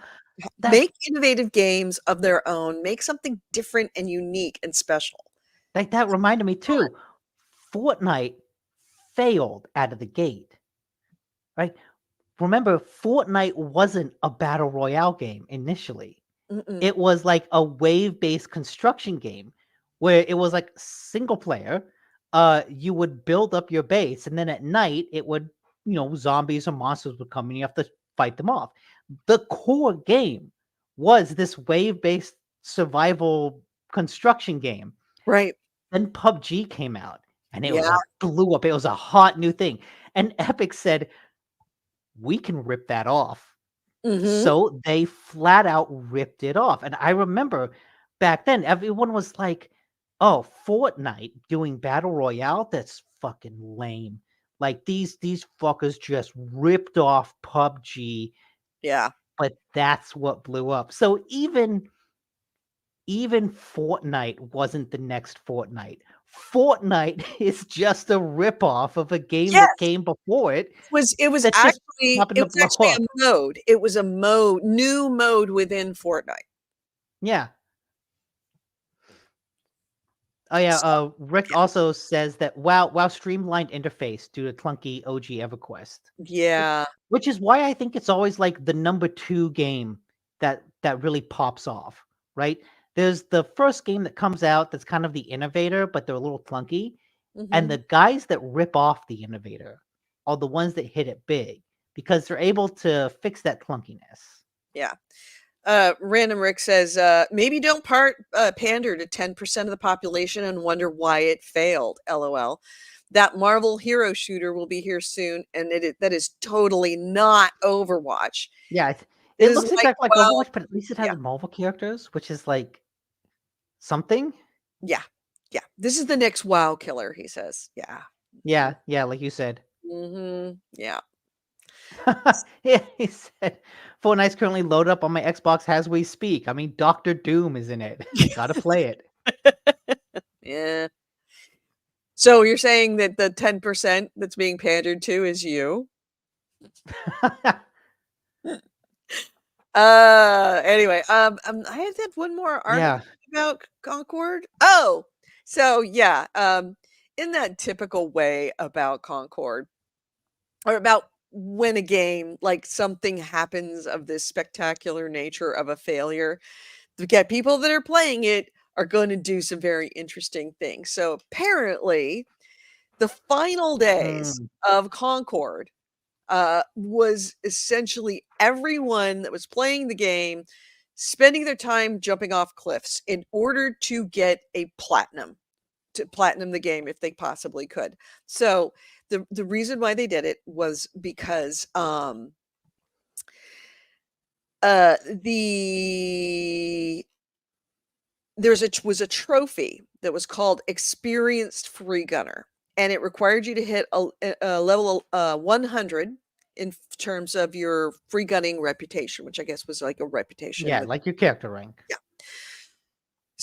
that make innovative games of their own, make something different and unique and special. that reminded me too. Fortnite failed out of the gate, right? Remember, Fortnite wasn't a battle royale game initially. Mm-mm. It was like a wave-based construction game where it was like single player. You would build up your base, and then at night it would, zombies or monsters would come and you have to fight them off. The core game was this wave-based survival construction game. Right. Then PUBG came out and it was Yeah. like blew up. It was a hot new thing. And Epic said, we can rip that off. Mhm. So they flat out ripped it off. And I remember back then, everyone was like, oh, Fortnite doing Battle Royale? That's fucking lame. Like these fuckers just ripped off PUBG, Yeah. but that's what blew up. So even Fortnite wasn't the next Fortnite. Fortnite is just a ripoff of a game that Yes. came before it It was that just actually happened it to was blow actually a up. mode. It was a new mode within Fortnite. Yeah. Oh yeah, So, Rick also says that WoW streamlined interface due to clunky OG EverQuest, which yeah. which is why I think it's always like the number 2 game that really pops off, right? There's the first game that comes out that's kind of the innovator, but they're a little clunky, and Mhm. the guys that rip off the innovator are the ones that hit it big because they're able to fix that clunkiness. Yeah. Random Rick says, maybe don't pander to 10% of the population and wonder why it failed. LOL. That Marvel hero shooter will be here soon, and that is totally not Overwatch. Yeah, It it is looks like, exactly like well, Overwatch, but at least it yeah, has Marvel characters, which is like something. yeah, yeah. This is the next WoW killer, he says. Yeah. Yeah, yeah, like you said. Yeah. Yeah, he said Fortnite's currently loaded up on my Xbox as we speak. I mean, Doctor Doom is in it. Gotta play it. Yeah. So you're saying that the 10% that's being pandered to is you? Anyway, I had one more article Yeah. about Concord. Oh, so yeah, in that typical way about Concord, or about when a game, like something happens of this spectacular nature of a failure, to get people that are playing it are going to do some very interesting things. So apparently, the final days Mm, of Concord was essentially everyone that was playing the game spending their time jumping off cliffs in order to get a platinum, to platinum the game if they possibly could. So the reason why they did it was because the was a trophy that was called experienced free gunner, and it required you to hit a level 100 in terms of your free gunning reputation, which I guess was like a reputation yeah, with, like your character rank. yeah.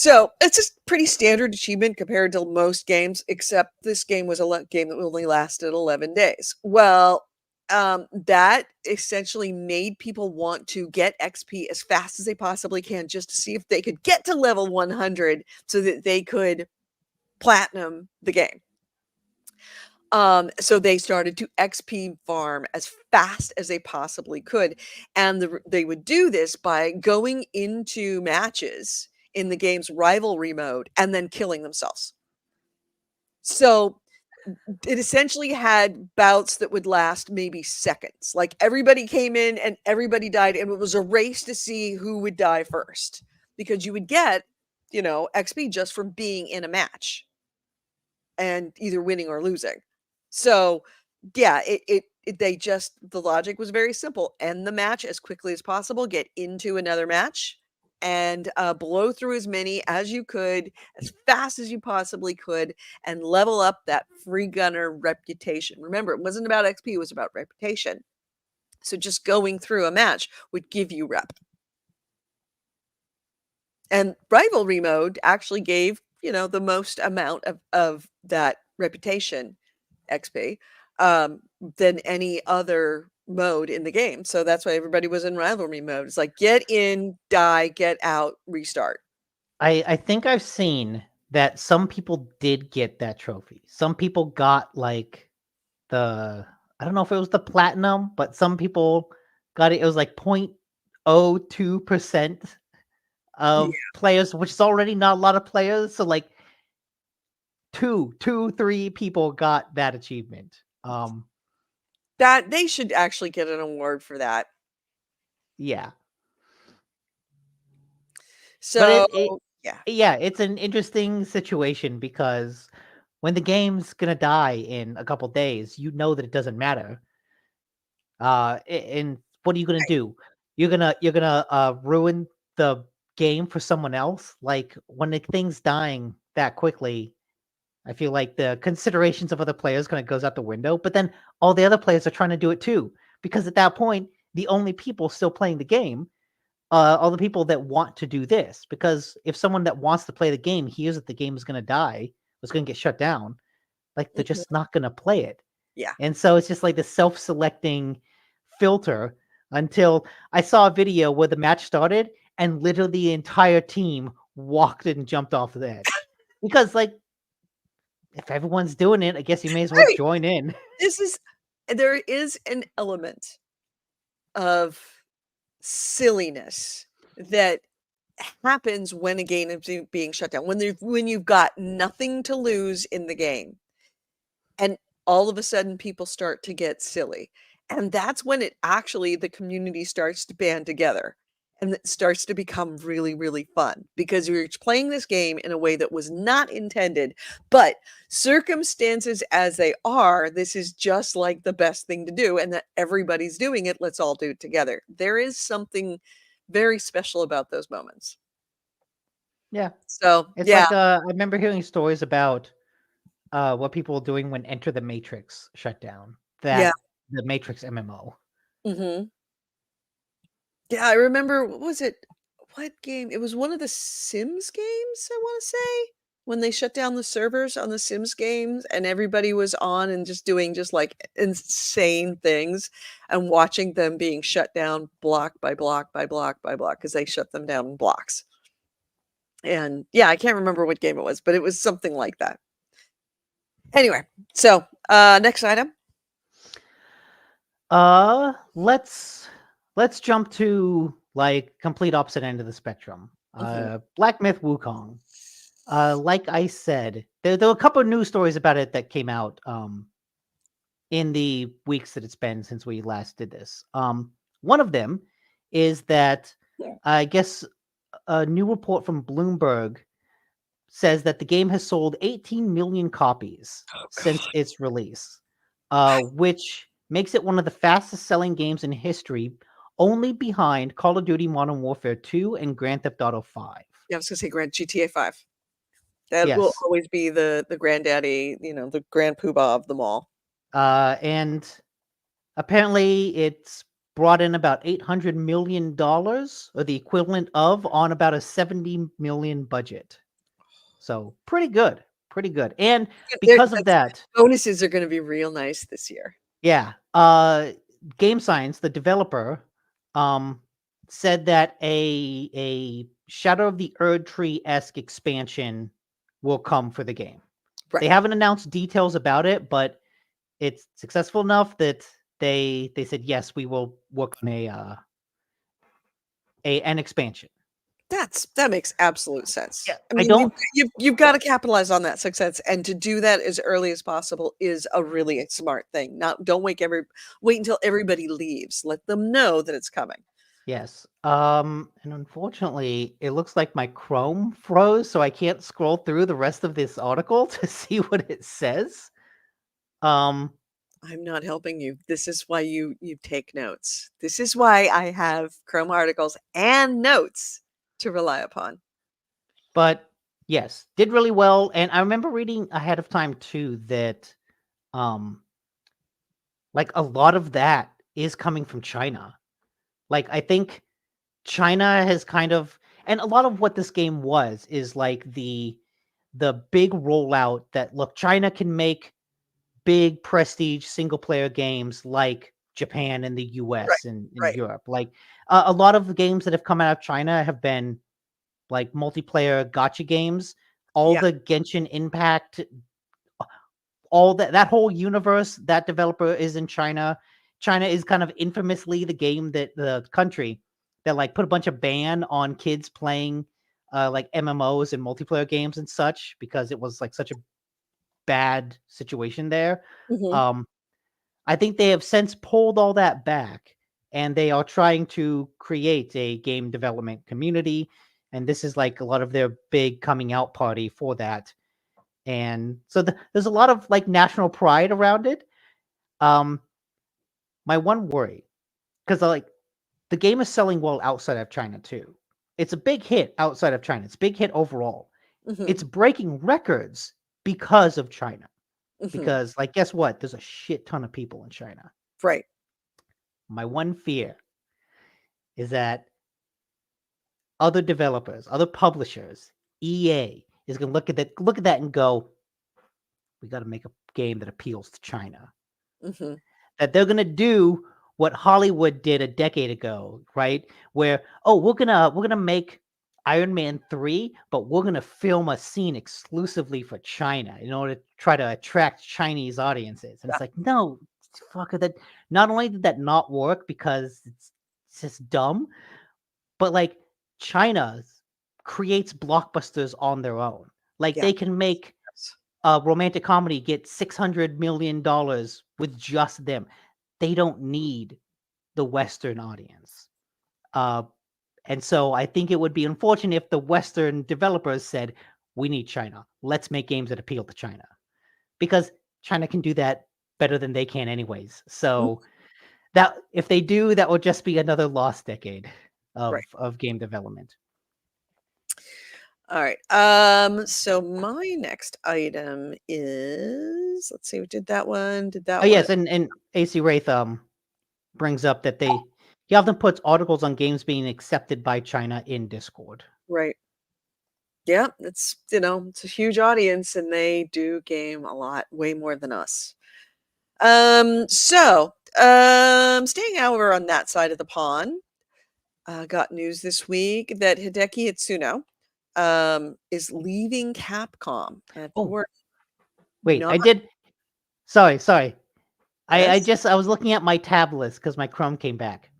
So it's a pretty standard achievement compared to most games, except this game was a game that only lasted 11 days. Well, that essentially made people want to get XP as fast as they possibly can just to see if they could get to level 100 so that they could platinum the game. So they started to XP farm as fast as they possibly could, and they would do this by going into matches in the game's rivalry mode and then killing themselves. So it essentially had bouts that would last maybe seconds. Like everybody came in and everybody died, and it was a race to see who would die first because you would get, XP just from being in a match and either winning or losing. So, yeah, the logic was very simple. End the match as quickly as possible, get into another match, and blow through as many as you could, as fast as you possibly could, and level up that free gunner reputation. Remember, it wasn't about XP, it was about reputation. So just going through a match would give you rep. And rivalry mode actually gave, the most amount of that reputation XP than any other mode in the game. So that's why everybody was in rivalry mode. It's like get in, die, get out, restart. I think I've seen that some people did get that trophy. Some people got like I don't know if it was the platinum, but some people got it. It was like 0.02% of players, which is already not a lot of players. So like three people got that achievement. That they should actually get an award for that. Yeah. So yeah, it's an interesting situation because when the game's gonna die in a couple days, you know that it doesn't matter. And what are you gonna do? You're gonna ruin the game for someone else. Like when the thing's dying that quickly, I feel like the considerations of other players kind of goes out the window. But then all the other players are trying to do it too, because at that point, the only people still playing the game are the people that want to do this. Because if someone that wants to play the game hears that the game is going to die, was going to get shut down, like they're just not going to play it. Yeah. And so it's just like the self-selecting filter until I saw a video where the match started and literally the entire team walked and jumped off the edge. Because like if everyone's doing it, I guess you may as well join in. There is an element of silliness that happens when a game is being shut down. When you've got nothing to lose in the game, and all of a sudden people start to get silly. And that's when the community starts to band together and it starts to become really, really fun because you're playing this game in a way that was not intended, but circumstances as they are, this is just like the best thing to do. And that everybody's doing it. Let's all do it together. There is something very special about those moments. Yeah. So, it's like I remember hearing stories about what people were doing when Enter the Matrix shut down. The Matrix MMO. Mm-hmm. Yeah, I remember, what game? It was one of the Sims games, I want to say, when they shut down the servers on the Sims games and everybody was on and just doing just like insane things and watching them being shut down block by block by block by block because they shut them down in blocks. And yeah, I can't remember what game it was, but it was something like that. Anyway, so next item. Let's jump to like complete opposite end of the spectrum. Black Myth Wukong. Like I said, there were a couple of news stories about it that came out in the weeks that it's been since we last did this. One of them is that I guess a new report from Bloomberg says that the game has sold 18 million copies since its release, which makes it one of the fastest selling games in history, only behind Call of Duty Modern Warfare 2 and Grand Theft Auto 5. Yeah, I was going to say GTA 5. That will always be the granddaddy, the grand poobah of them all. And apparently it's brought in about $800 million, or the equivalent of, on about a $70 million budget. So pretty good, pretty good. And There because of that's that, bonuses are gonna be real nice this year. yeah, Game Science, the developer, um, said that a Shadow of the Erd Tree-esque expansion will come for the game. They Right. haven't announced details about it, but it's successful enough that they said yes, we will work on an expansion. That makes absolute Yeah, sense. I I mean, don't. you've gotta capitalize on that success, and to do that as early as possible is a really smart thing. Not don't wait until everybody leaves. Let them know that it's coming. Yes. And unfortunately, it looks like my Chrome froze, so I can't scroll through the rest of this article to see what it says. Um, I'm not helping you. This is why you take notes. This is why I have Chrome articles and notes to rely upon. but yes, did really well. And I remember reading ahead of time too that um like a lot of that is coming from China. Like I think China has kind of, and a lot of what this game was is like the big rollout that look, China can make big prestige single player games like Japan and the Right, US and right. Europe. Like a lot of the games that have come out of China have been like multiplayer gotcha games. All Yeah. the Genshin Impact, all that whole universe, that developer is in China. China is kind of infamously the country that like put a bunch of ban on kids playing like MMOs and multiplayer games and such because it was like such a bad situation there. Mhm. Um, I think they have since pulled all that back and they are trying to create a game development community. And this is like a lot of their big coming out party for that. And so there's a lot of like national pride around it. Um, my one worry, because like the game is selling well outside of China too. It's a big hit outside of China. It's a big hit overall. Mhm. It's breaking records because of China. Mhm. Because like guess what? There's a shit ton of people in China. Right. My one fear is that other developers, other publishers, EA is going to look at that and go, we got to make a game that appeals to China. Mhm. That they're going to do what Hollywood did a decade ago, right? Where we're going to make Iron Man 3, but we're going to film a scene exclusively for China in order to try to attract Chinese audiences. And Yeah. it's like, no, fuck that. Not only did that not work because it's just dumb, but like China creates blockbusters on their own. Like Yeah. they can make Yes. a romantic comedy get $600 million with just them. They don't need the Western audience. Uh, and so I think it would be unfortunate if the Western developers said, we need China. Let's make games that appeal to China. Because China can do that better than they can anyways. Mm. So that if they do, that will just be another lost decade Right. of game development. Alright, so my next item is let's see, we did Oh that one. yes, and AC Wraith brings up that he often puts articles on games being accepted by China in Discord. Right. Yeah, it's a huge audience, and they do game a lot, way more than us. Staying over on that side of the pond, got news this week that Hideki Itsuno, is leaving Capcom, and Oh, for wait, not I did. Sorry. yes? I was looking at my tab list because my Chrome came back.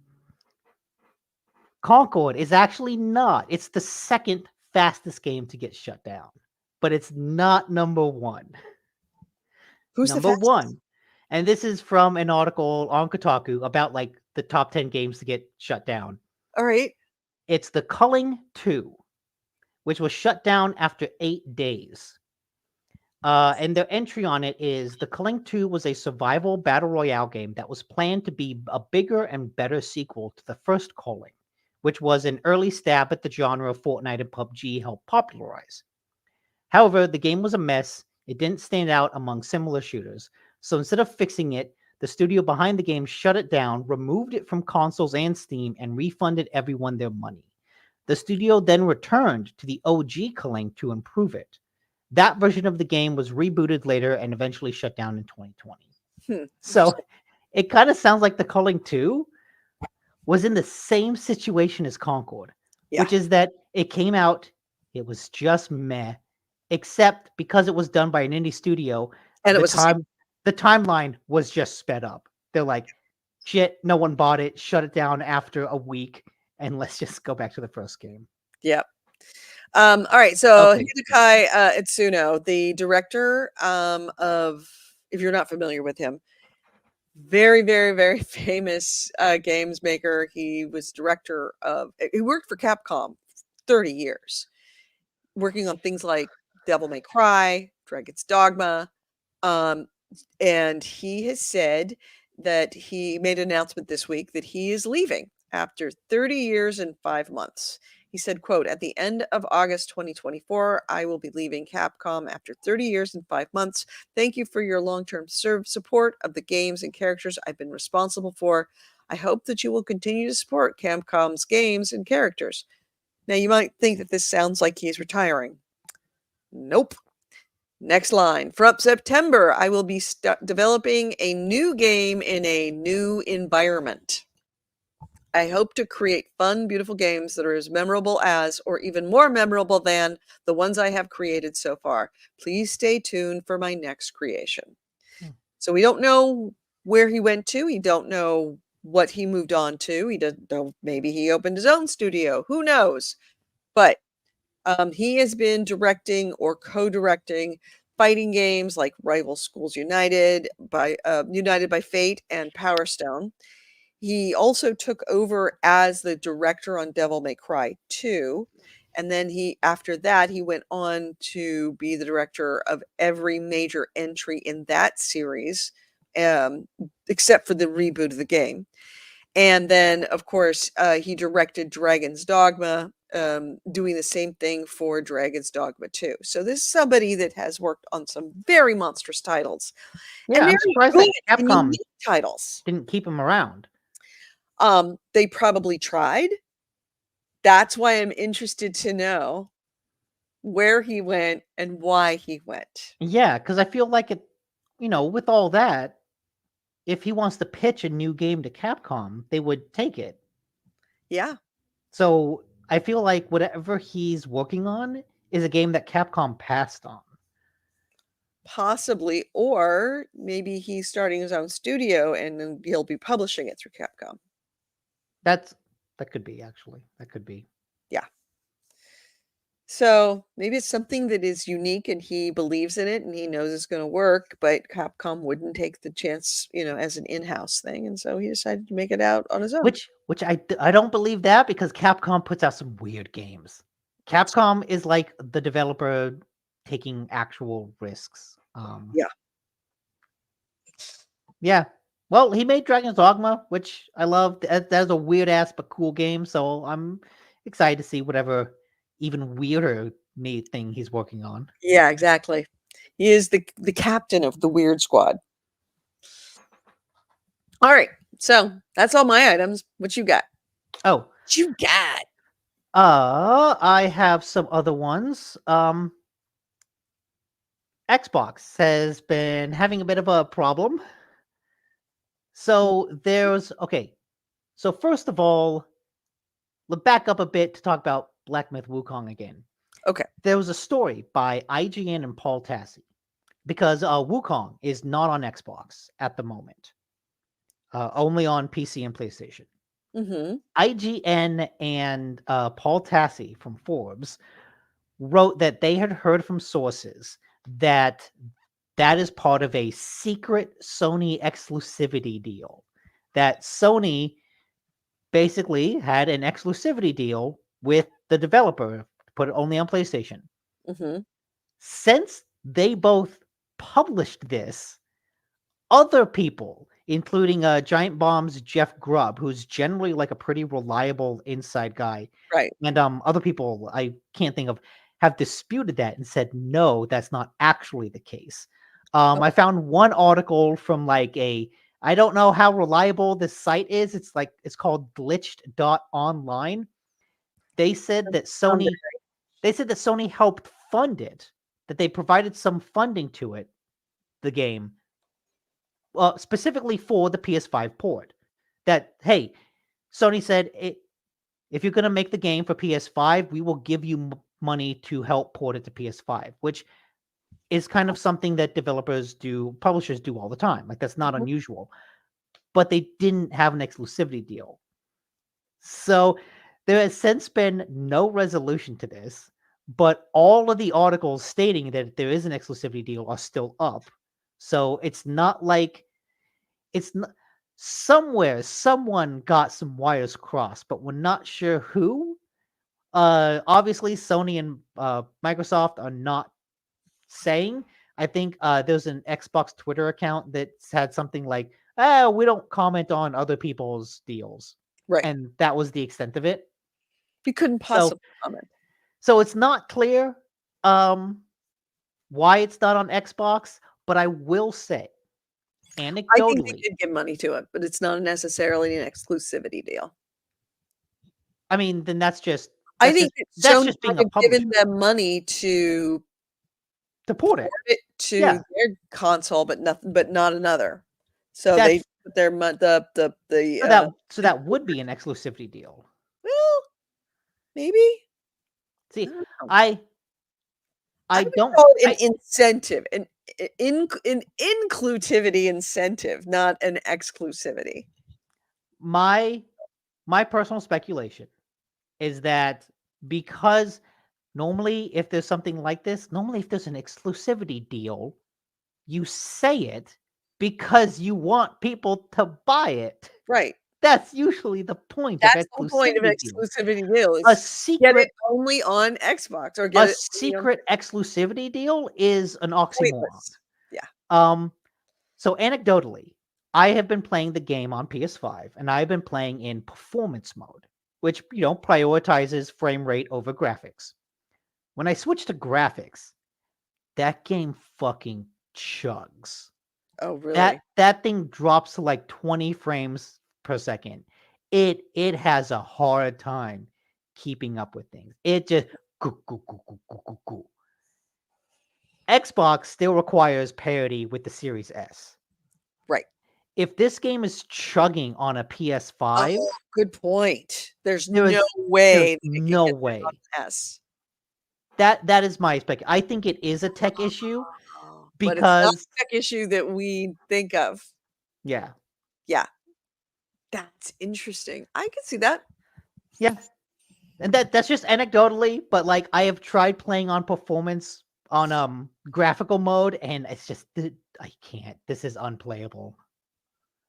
Concord is actually not. It's the second fastest game to get shut down, but it's not number one. Who's the Number fastest? one, and this is from an article on Kotaku about like the top 10 games to get shut down. Alright. It's the Culling 2, which was shut down after 8 days. And their entry on it is The Culling 2 was a survival battle royale game that was planned to be a bigger and better sequel to the first Culling, which was an early stab at the genre Fortnite and PUBG helped popularize. However, the game was a mess. It didn't stand out among similar shooters. So instead of fixing it, the studio behind the game shut it down, removed it from consoles and Steam, and refunded everyone their money. The studio then returned to the OG Culling to improve it. That version of the game was rebooted later and eventually shut down in 2020. So Interesting. it kind of sounds like The Culling 2 was in the same situation as Concord, Yeah. which is that it came out, it was just meh, except because it was done by an indie studio, And it the was a sequel. timeline was just sped up. They're like, shit, no one bought it, shut it down after a week, and let's just go back to the first game. Yep. All right. So Okay. Hidekai Itsuno, the director of, if you're not familiar with him, very, very, very famous games maker. He was director of, he worked for Capcom 30 years, working on things like Devil May Cry, Dragon's Dogma. Um, and he has said that he made an announcement this week that he is leaving after 30 years and 5 months. He said, quote, "At the end of August 2024, I will be leaving Capcom after 30 years and 5 months. Thank you for your long-term support of the games and characters I've been responsible for. I hope that you will continue to support Capcom's games and characters." Now, you might think that this sounds like he's retiring. Nope. Next line. From September, I will be developing a new game in a new environment. I hope to create fun, beautiful games that are as memorable as, or even more memorable than, the ones I have created so far. Please stay tuned for my next creation. Hmm. So we don't know where he went to. We don't know what he moved on to. He doesn't know. Maybe he opened his own studio. Who knows? But he has been directing or co-directing fighting games like Rival Schools United by United by Fate and Power Stone. He also took over as the director on Devil May Cry 2. And then after that, he went on to be the director of every major entry in that series, except for the reboot of the game. And then, of course, he directed Dragon's Dogma, doing the same thing for Dragon's Dogma 2. So this is somebody that has worked on some very monstrous titles and Yeah, I'm very surprised good that and Capcom unique titles. didn't keep him around. They probably tried. That's why I'm interested to know where he went and why he went. Yeah, because I feel like it, with all that, if he wants to pitch a new game to Capcom, they would take it. Yeah, So I feel like whatever he's working on is a game that Capcom passed on. possibly. Or maybe he's starting his own studio and then he'll be publishing it through Capcom. That could be actually. That could be. Yeah. So maybe it's something that is unique and he believes in it and he knows it's going to work, but Capcom wouldn't take the chance, as an in-house thing. And so he decided to make it out on his own. Which I don't believe that because Capcom puts out some weird games. Capcom is like the developer taking actual risks. Yeah. Yeah. Well, he made Dragon's Dogma, which I love. That's a weird ass but cool game. So I'm excited to see whatever even weirder thing he's working on. Yeah, exactly. He is the captain of the weird squad. All right. So that's all my items. What you got? Oh, What you got? I have some other ones. Xbox has been having a bit of a problem. So okay. So first of all, let's back up a bit to talk about Black Myth Wukong again. Okay. There was a story by IGN and Paul Tassi because Wukong is not on Xbox at the moment, only on PC and PlayStation. Mm-hmm. IGN and Paul Tassi from Forbes wrote that they had heard from sources that is part of a secret Sony exclusivity deal. That Sony basically had an exclusivity deal with the developer to put it only on PlayStation. Mm-hmm. Since they both published this, other people, including Giant Bomb's Jeff Grubb, who's generally like a pretty reliable inside guy, Right. and other people I can't think of, have disputed that and said no, that's not actually the case. I found one article from like I don't know how reliable this site is. It's called glitched.online. They said that Sony helped fund it. that they provided some funding to it, the game, specifically for the PS5 port. That, hey, Sony said, if you're going to make the game for PS5, we will give you money to help port it to PS5, which is kind of something that publishers do all the time. Like, that's not unusual. But they didn't have an exclusivity deal. So there has since been no resolution to this, but all of the articles stating that there is an exclusivity deal are still up. So it's not like it's not somewhere someone got some wires crossed, but we're not sure who. Obviously Sony and Microsoft are not saying. I think there's an Xbox Twitter account that had something like, we don't comment on other people's deals. Right. And that was the extent of it. You couldn't possibly comment. So it's not clear why it's not on Xbox, but I will say, anecdotally, I think they did give money to it, but it's not necessarily an exclusivity deal. I mean, then that's just I think that's just being a publisher. given them money to port it to their console, but not another. So That's, they put their so that would be an exclusivity deal. Well, maybe. See, I don't call it an incentive, an inclusivity incentive, not an exclusivity. My personal speculation is that because normally if there's something like this, if there's an exclusivity deal, you say it because you want people to buy it. Right. That's usually the point. That's the point of an exclusivity deal. Is a secret, get it only on Xbox or get a secret exclusivity deal is an oxymoron. Pointless. Yeah. So anecdotally, I have been playing the game on PS5, and I've been playing in performance mode, which prioritizes frame rate over graphics. When I switch to graphics, that game fucking chugs. Oh, really? That thing drops to like 20 frames per second. It has a hard time keeping up with things. It just go. Xbox still requires parity with the Series S. Right. If this game is chugging on a PS5, good point. There's no way. No way. S. That is my spec. I think it is a tech issue because but it's not a tech issue that we think of. Yeah. Yeah. That's interesting. I can see that. Yeah. And that's just anecdotally, but like I have tried playing on performance on graphical mode, and it's just I can't. This is unplayable.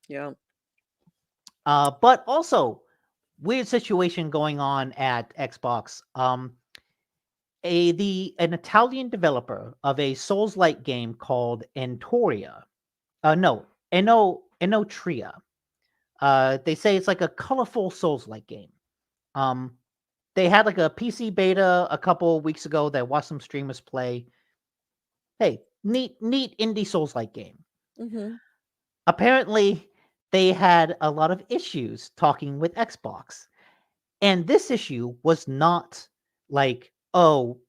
Yeah. But also weird situation going on at Xbox. An Italian developer of a Souls-like game called Enotria. They say it's like a colorful Souls-like game. They had like a PC beta a couple weeks ago that I watched some streamers play. Hey, neat indie Souls-like game. Mm-hmm. Apparently, they had a lot of issues talking with Xbox. And this issue was not like, oh,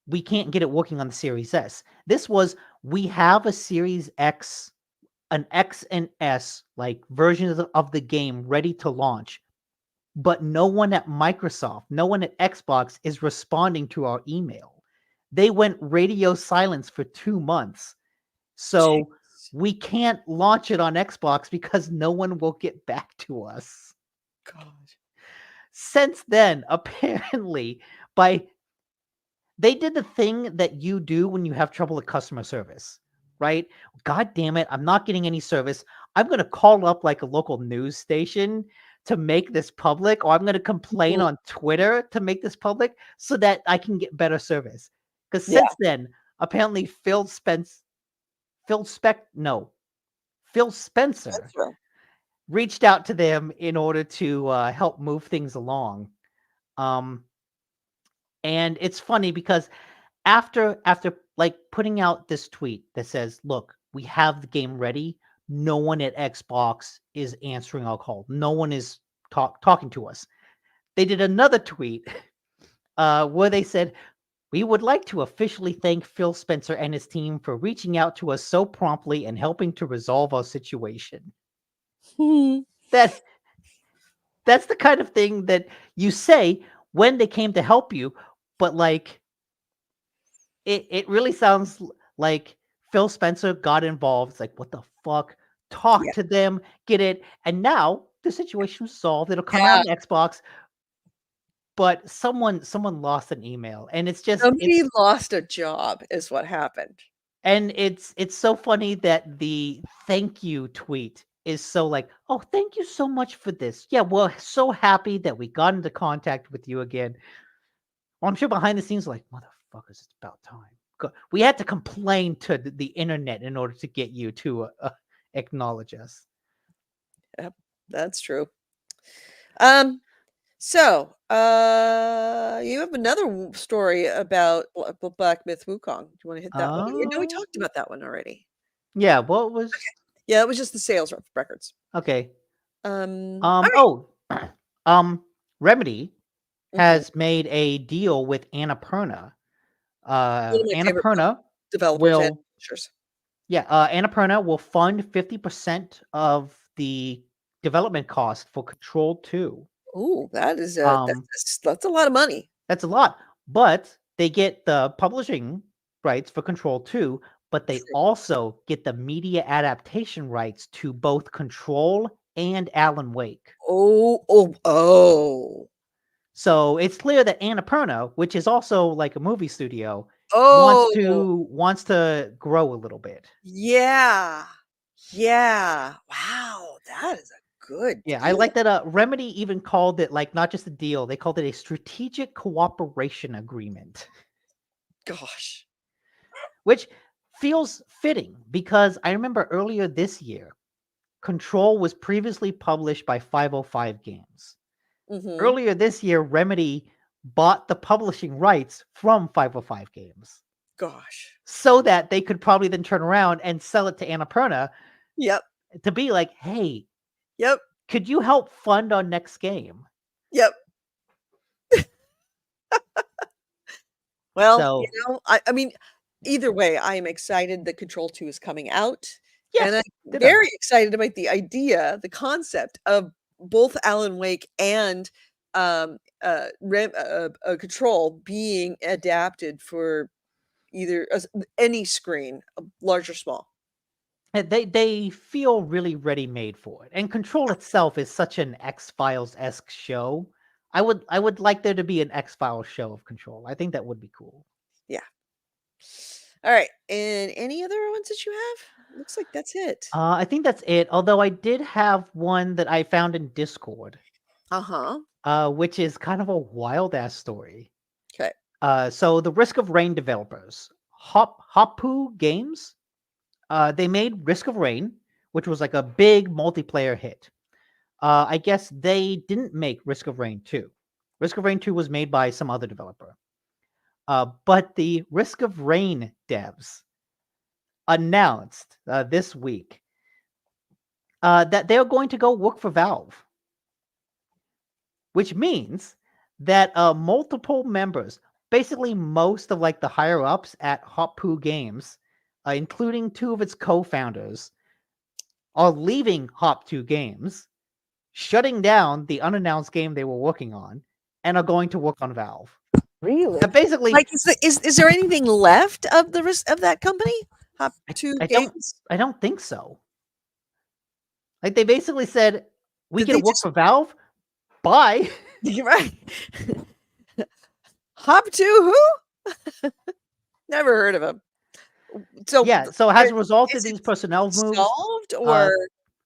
we can't get it working on the Series S. This was, we have a Series X, an X and S like versions of the game ready to launch, but no one at Microsoft, no one at Xbox is responding to our email. They went radio silence for 2 months. So we can't launch it on Xbox because no one will get back to us. God. Since then, apparently, they did the thing that you do when you have trouble with customer service, right? God damn it, I'm not getting any service. I'm going to call up like a local news station to make this public, or I'm going to complain on Twitter to make this public so that I can get better service. Because since then, apparently Phil Spencer reached out to them in order to help move things along. And it's funny because after like putting out this tweet that says, look, we have the game ready, no one at Xbox is answering our call. No one is talking to us. They did another tweet where they said, We would like to officially thank Phil Spencer and his team for reaching out to us so promptly and helping to resolve our situation. That that's the kind of thing that you say when they came to help you, but like it really sounds like Phil Spencer got involved. It's like, what the fuck? Talk Yeah. to them, get it, and now the situation was solved. It'll come out Yeah. on Xbox, but someone lost an email, and Somebody lost a job is what happened. it's so funny that the thank you tweet is so like, oh, thank you so much for this. Yeah, we're so happy that we got into contact with you again. Well, I'm sure behind the scenes, like, motherfuckers, it's about time. We had to complain to the internet in order to get you to acknowledge us. Yep, that's true. So, you have another story about Black Myth Wukong. Do you wanna hit that one? You know, we Oh, talked about that one already. yeah. What was Yeah, it was just the sales records. okay? Alright. Oh, Remedy Mhm. has made a deal with Annapurna. One of my favorite Annapurna developers and will publishers. Yeah, Annapurna will fund 50% of the development cost for Control 2. Ooh, that is a Um, that's a lot of money. that's a lot, but they get the publishing rights for Control 2, but they True. also get the media adaptation rights to both Control and Alan Wake. Oh, oh, oh. So it's clear that Annapurna, which is also like a movie studio, Oh, wants to grow a little bit. yeah. Yeah. Wow, that is a good Yeah, I deal. like that, Remedy even called it, like, not just a deal, they called it a strategic cooperation agreement, Gosh. which feels fitting because I remember earlier this year, Control was previously published by 505 Games. Mhm. Earlier this year, Remedy bought the publishing rights from 505 Games Gosh. so that they could probably then turn around and sell it to Annapurna Yep. to be like, "Hey, Yep. could you help fund our next game?" Yep. Well, So, I mean, either way, I am excited that Control 2 is coming out, and I'm yes, ditto. very excited about the idea, the concept of both Alan Wake and, Control being adapted for either any screen, large or small. They feel really ready made for it. And Control itself is such an X-Files-esque show. I would like there to be an X-Files show of Control. I think that would be cool. Yeah. Alright, and any other ones that you have? Looks like that's it. I think that's it. Although I did have one that I found in Discord, Uh-huh. which is kind of a wild ass story. 'Kay. So the Risk of Rain developers, Hopu Games, they made Risk of Rain, which was like a big multiplayer hit. I guess they didn't make Risk of Rain 2. Risk of Rain 2 was made by some other developer. But the Risk of Rain devs announced this week that they're going to go work for Valve, which means that multiple members, basically most of like the higher ups at Hopu Games, including two of its co-founders, are leaving Hop2 Games, shutting down the unannounced game they were working on, and are going to work on Valve. Really? Basically, Like, is there anything left of the rest of that company? Hop I, 2 I don't Games? I don't think so. Like they basically said, we Did get to they work just for Valve. Bye. you're right. Hop 2 who? Never heard of him. So, Yeah. So as a result of is it these personnel moves, solved uh, or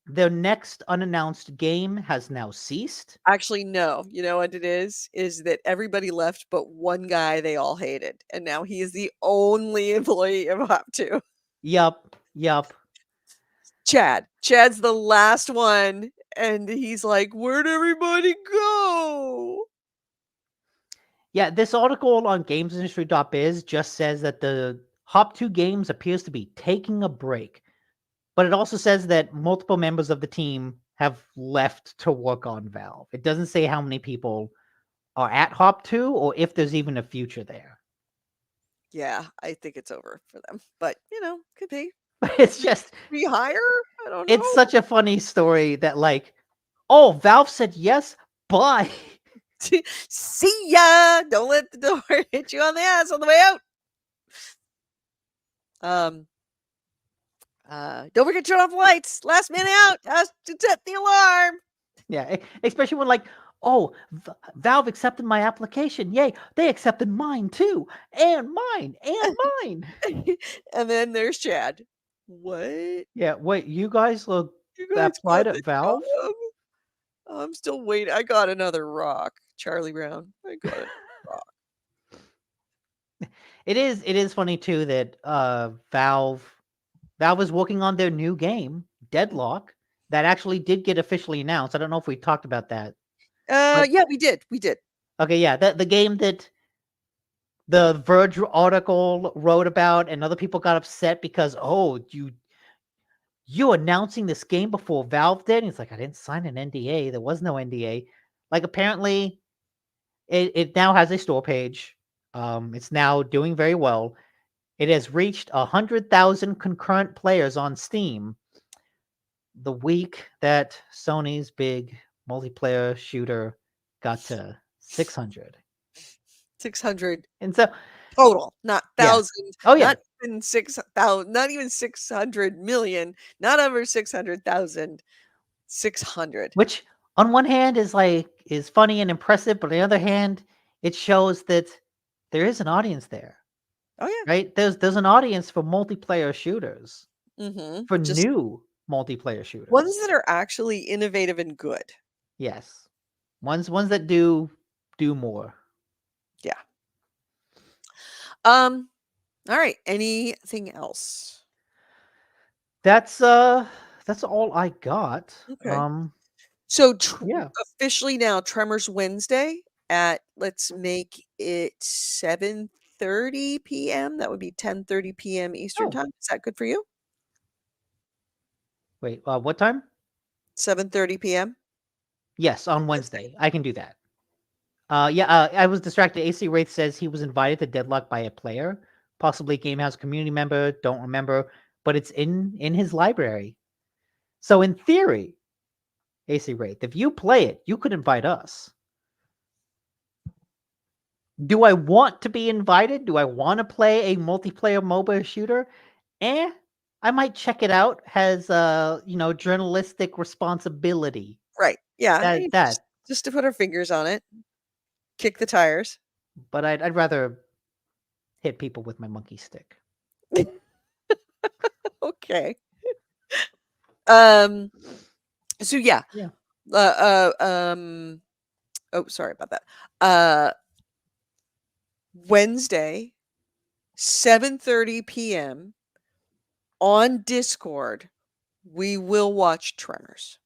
their next unannounced game has now ceased. actually, no. You know what it is? Is that everybody left but one guy they all hated, and now he is the only employee of Hop 2. Yup. Yup. Chad. Chad's the last one, and he's like, "Where'd everybody go?" Yeah. This article on gamesindustry.biz just says that the Hop2 Games appears to be taking a break. But it also says that multiple members of the team have left to work on Valve. It doesn't say how many people are at Hop 2 or if there's even a future there. Yeah, I think it's over for them. But, could be. But it's Maybe just be higher? I don't it's know. such a funny story that like, oh, Valve said yes, bye. See ya! Don't let the door hit you on the ass on the way out. Um, don't forget to turn off the lights. Last man out has to set the alarm. Yeah, especially when like, oh, Valve accepted my application. Yay, they accepted mine too, and mine, and mine. And then there's Chad. What? Yeah, wait, you guys look You guys applied got at the Valve? job? I'm still waiting. I got another rock, Charlie Brown. I got a rock. It is funny too that Valve is working on their new game, Deadlock, that actually did get officially announced. I don't know if we talked about that. But Yeah, we did. We did. okay, yeah, the game that the Verge article wrote about and other people got upset because, oh, you announcing this game before Valve did? And he's like, I didn't sign an NDA. There was no NDA. Like apparently it now has a store page. It's now doing very well. It has reached 100,000 concurrent players on Steam the week that Sony's big multiplayer shooter got to 600. 600 And so, total, not yeah. thousand, Oh, yeah. not even 6,000, not even 600 million, not over 600,000, 600. Which on one hand is funny and impressive, but on the other hand, it shows that there is an audience there, Oh yeah. right? There's an audience for multiplayer shooters, for Just new multiplayer ones shooters. that are actually innovative and good. Yes. Ones that do more. Yeah. Um, all right. Anything else? That's all I got. Okay. So Yeah. officially now, Tremors Wednesday at let's make it 7:30 p.m. That would be 10:30 p.m. Eastern Oh, time. Is that good for you? wait, what time? 7:30 p.m. Yes, on Wednesday. Wednesday. I can do that. Yeah, I was distracted. AC Wraith says he was invited to Deadlock by a player, possibly GameHounds community member, don't remember, but it's in his library. So in theory, AC Wraith, if you play it, you could invite us. Do I want to be invited? Do I want to play a multiplayer MOBA shooter? I might check it out. Has journalistic responsibility. Right. Yeah. That that, Just to put our fingers on it, kick the tires. but I'd rather hit people with my monkey stick. Okay. Um. So yeah. Yeah. Oh, sorry about that. Uh. Wednesday, 7:30 p.m. on Discord, we will watch Tremors.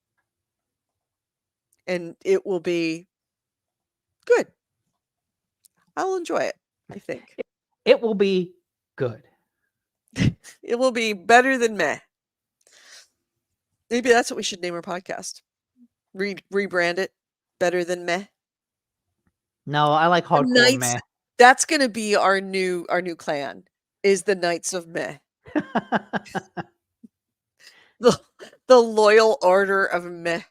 And it will be good. I'll enjoy it, I think. It will be good. It will be better than meh. Maybe that's what we should name our podcast. Rebrand it. Better than meh. No, I like The hardcore Knights. meh. That's gonna be our new clan. Is the Knights of Meh. The the loyal order of Meh.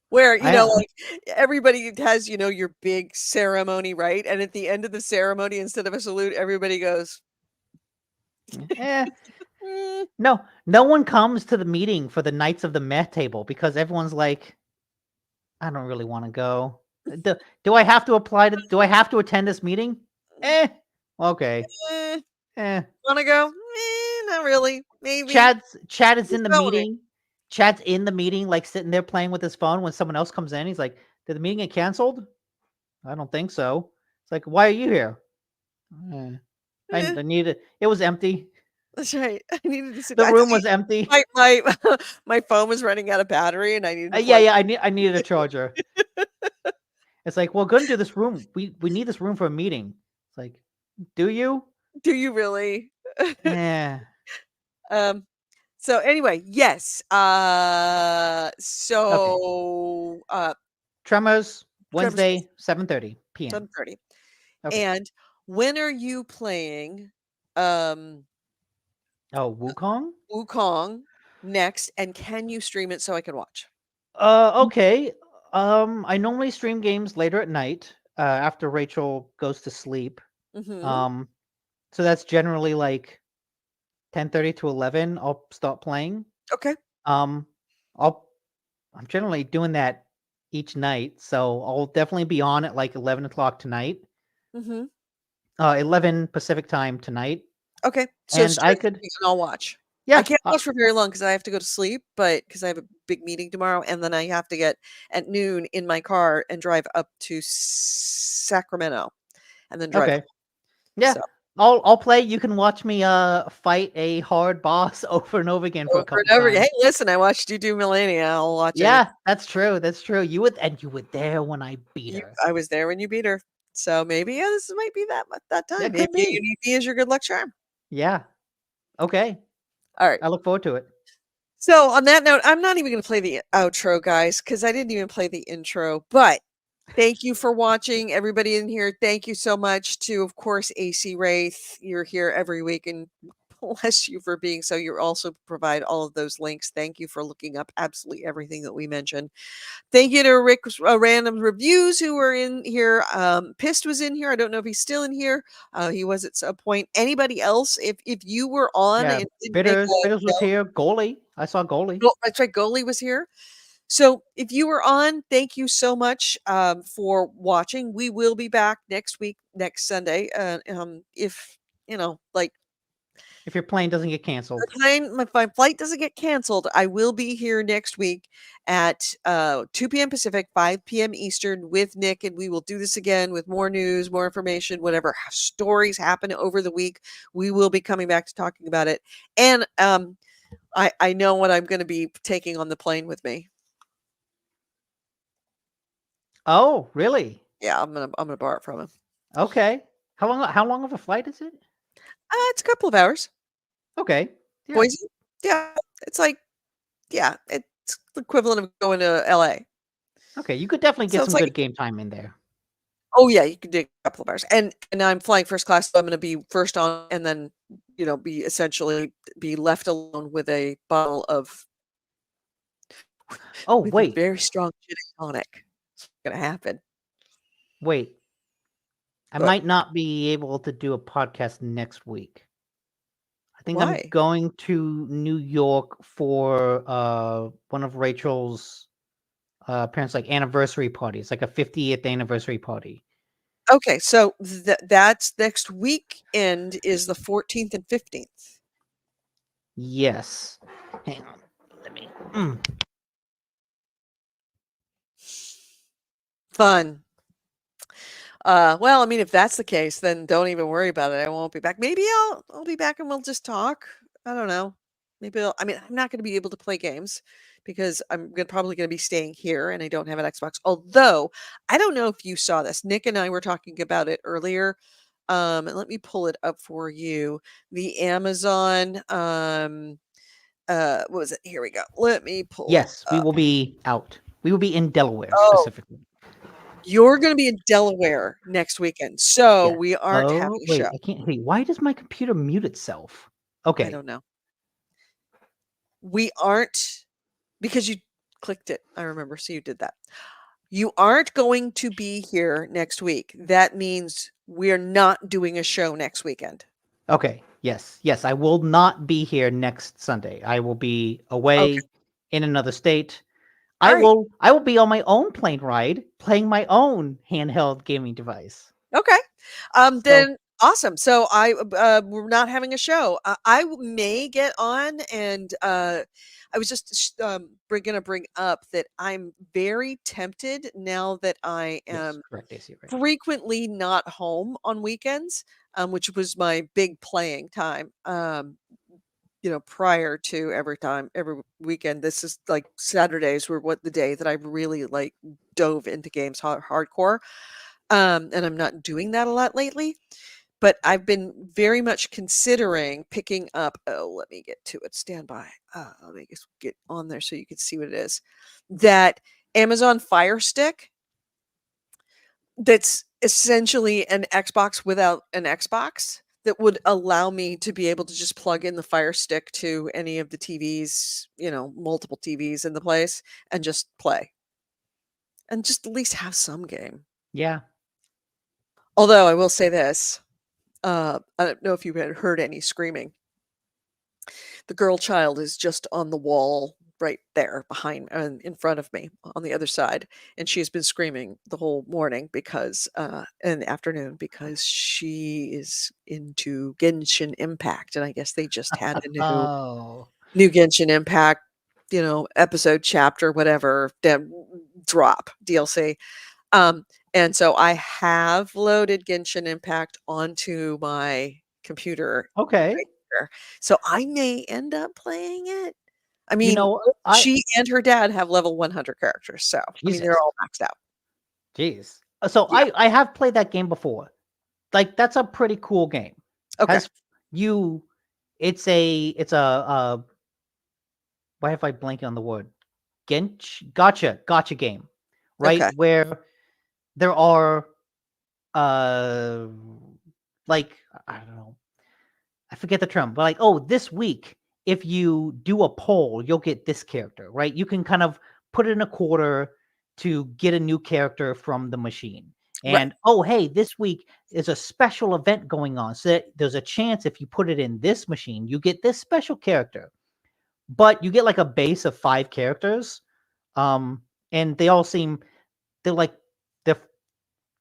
Where, I like, everybody has, your big ceremony, right? And at the end of the ceremony, instead of a salute, everybody goes, eh, "Mm, no one comes to the meeting for the Knights of the Meh table because everyone's like, I don't really want to go. Do I have to do I have to attend this meeting? Okay. eh, Eh. wanna go? Not really. Maybe. Chad is Who's in the going with me?" meeting. Chad's in the meeting, like sitting there playing with his phone when someone else comes in. He's like, did the meeting get canceled? I don't think so. It's like, why are you here? Eh, I Eh, needed it was empty. that's right. I needed to sit The down. room was empty. My my phone was running out of battery, and I needed to Yeah, plug. yeah, I needed a charger. It's like, we're gonna do this room. We need this room for a meeting. It's like, do you? Do you really? Yeah. Um, so anyway, yes. Okay. So Tremors, Trevor's Wednesday, 7:30 p.m. 7:30. Okay. And when are you playing um Oh, Wukong? Wukong next? And can you stream it so I can watch? Okay. I normally stream games later at night, after Rachel goes to sleep. Mm-hmm. Um, so that's generally like 10:30 to 11. I'll stop playing. Okay. Um, I'll I'm generally doing that each night, so I'll definitely be on at like 11 o'clock tonight. Mm-hmm. 11 Pacific time tonight, Okay. So and I stream could, and I'll watch. I yeah, can't watch for very long because I have to go to sleep, but because I have a big meeting tomorrow, and then I have to get at noon in my car and drive up to Sacramento and then drive okay, home. yeah, So I'll play. You can watch me fight a hard boss over and over again for a over couple and over again. times. Hey, listen, I watched you do Millennia. I'll watch any. Yeah, that's true. That's true. You were there when I beat her. I was there when you beat her. So maybe this might be that time. That Maybe could you be. need me as your good luck charm. Yeah. Okay. All right. I look forward to it. So on that note, I'm not even going to play the outro, guys, because I didn't even play the intro. But thank you for watching, everybody in here. Thank you so much to, of course, AC Wraith. You're here every week, and bless you for being so. You also provide all of those links. Thank you for looking up absolutely everything that we mentioned. Thank you to Rick's Random Reviews who were in here. Pist was in here. I don't know if he's still in here. He was at some point. Anybody else? If you were on Yeah. and didn't make a Bitters was note, here. Goalie. I saw goalie. oh, that's right, Goalie was here. So if you were on, thank you so much for watching. We will be back next week, next Sunday. If like If your plane doesn't get canceled. my flight doesn't get canceled, I will be here next week at 2 p.m. Pacific, 5 p.m. Eastern with Nick, and we will do this again with more news, more information, whatever stories happen over the week. We will be coming back to talking about it. And I know what I'm going to be taking on the plane with me. Oh, really? Yeah, I'm gonna borrow it from him. Okay. How long of a flight is it? It's a couple of hours. Okay. Yeah. Boise? Yeah, it's like yeah, it's the equivalent of going to LA. Okay. You could definitely So get it's some like good game time in there. oh yeah, you can do a couple of hours. And I'm flying first class, so I'm gonna be first on and then, be essentially be left alone with a bottle of Oh, with a wait. very strong gin and tonic. It's gonna happen. Wait. I But might not be able to do a podcast next week. I think I'm why? going to New York for one of Rachel's parents' like anniversary party. It's like a 50th anniversary party. Okay, so that's next weekend is the 14th and 15th. Yes. Hang on. Let me. Fun. Well, I mean, if that's the case, then don't even worry about it. I won't be back. Maybe I'll be back and we'll just talk. I don't know. Maybe I mean, I'm not going to be able to play games because probably going to be staying here and I don't have an Xbox. Although I don't know if you saw this. Nick and I were talking about it earlier. And let me pull it up for you. The Amazon. What was it? Here we go. Let me pull it Yes, we up. will be out. We will be in Delaware Oh, specifically. you're going to be in Delaware next weekend, so Yes. we aren't Oh, having a wait. show. I can't. Wait. Why does my computer mute itself? I Okay. don't know. We aren't because you clicked it. I remember. So you did that. You aren't going to be here next week. That means we're not doing a show next weekend. Okay. Yes. Yes. I will not be here next Sunday. I will be Okay. away in another state. All right. I will be on my own plane ride playing my own handheld gaming device. Okay. So, Then awesome. So we're not having a show. May get on, and I was just gonna bring up that I'm very tempted now that I yes, am correct, AC, right. frequently not home on weekends, which was my big playing time. Prior to every weekend. This is like Saturdays were what the day that I really like dove into games hardcore. And I'm not doing that a lot lately, but I've been very much considering picking up. Oh, let me get to it. Stand by. Let me just get on there so you can see what it is. That Amazon Fire Stick that's essentially an Xbox without an Xbox that would allow me to be able to just plug in the Fire Stick to any of the TVs, multiple TVs in the place and just play and just at least have some game. Yeah. Although I will say this, I don't know if you had heard any screaming. The girl child is just on the wall right there behind and in front of me on the other side, and she has been screaming the whole morning because in the afternoon because she is into Genshin Impact, and I guess they just had a Oh. new Genshin Impact, episode, chapter, whatever, drop DLC. Um, and so I have loaded Genshin Impact onto my computer right Okay. here. So I may end up playing it. I You mean, know, both I she and her dad have level 100 characters. So, I mean, they're Jesus. all maxed out. Jeez. So Yeah. I have played that game before. Like that's a pretty cool game. Okay. Has you it's a why have I blanking on the word? Gotcha game. Right? Okay. Where there are uh like I don't know. I forget the term, but like, oh, this week, if you do a poll, you'll get this character, right? You can kind of put in a quarter to get a new character from the machine. Right. And oh, hey, this week is a special event going on. So that there's a chance if you put it in this machine, you get this special character. But you get like a base of 5 characters. Um, and they all seem they're like they're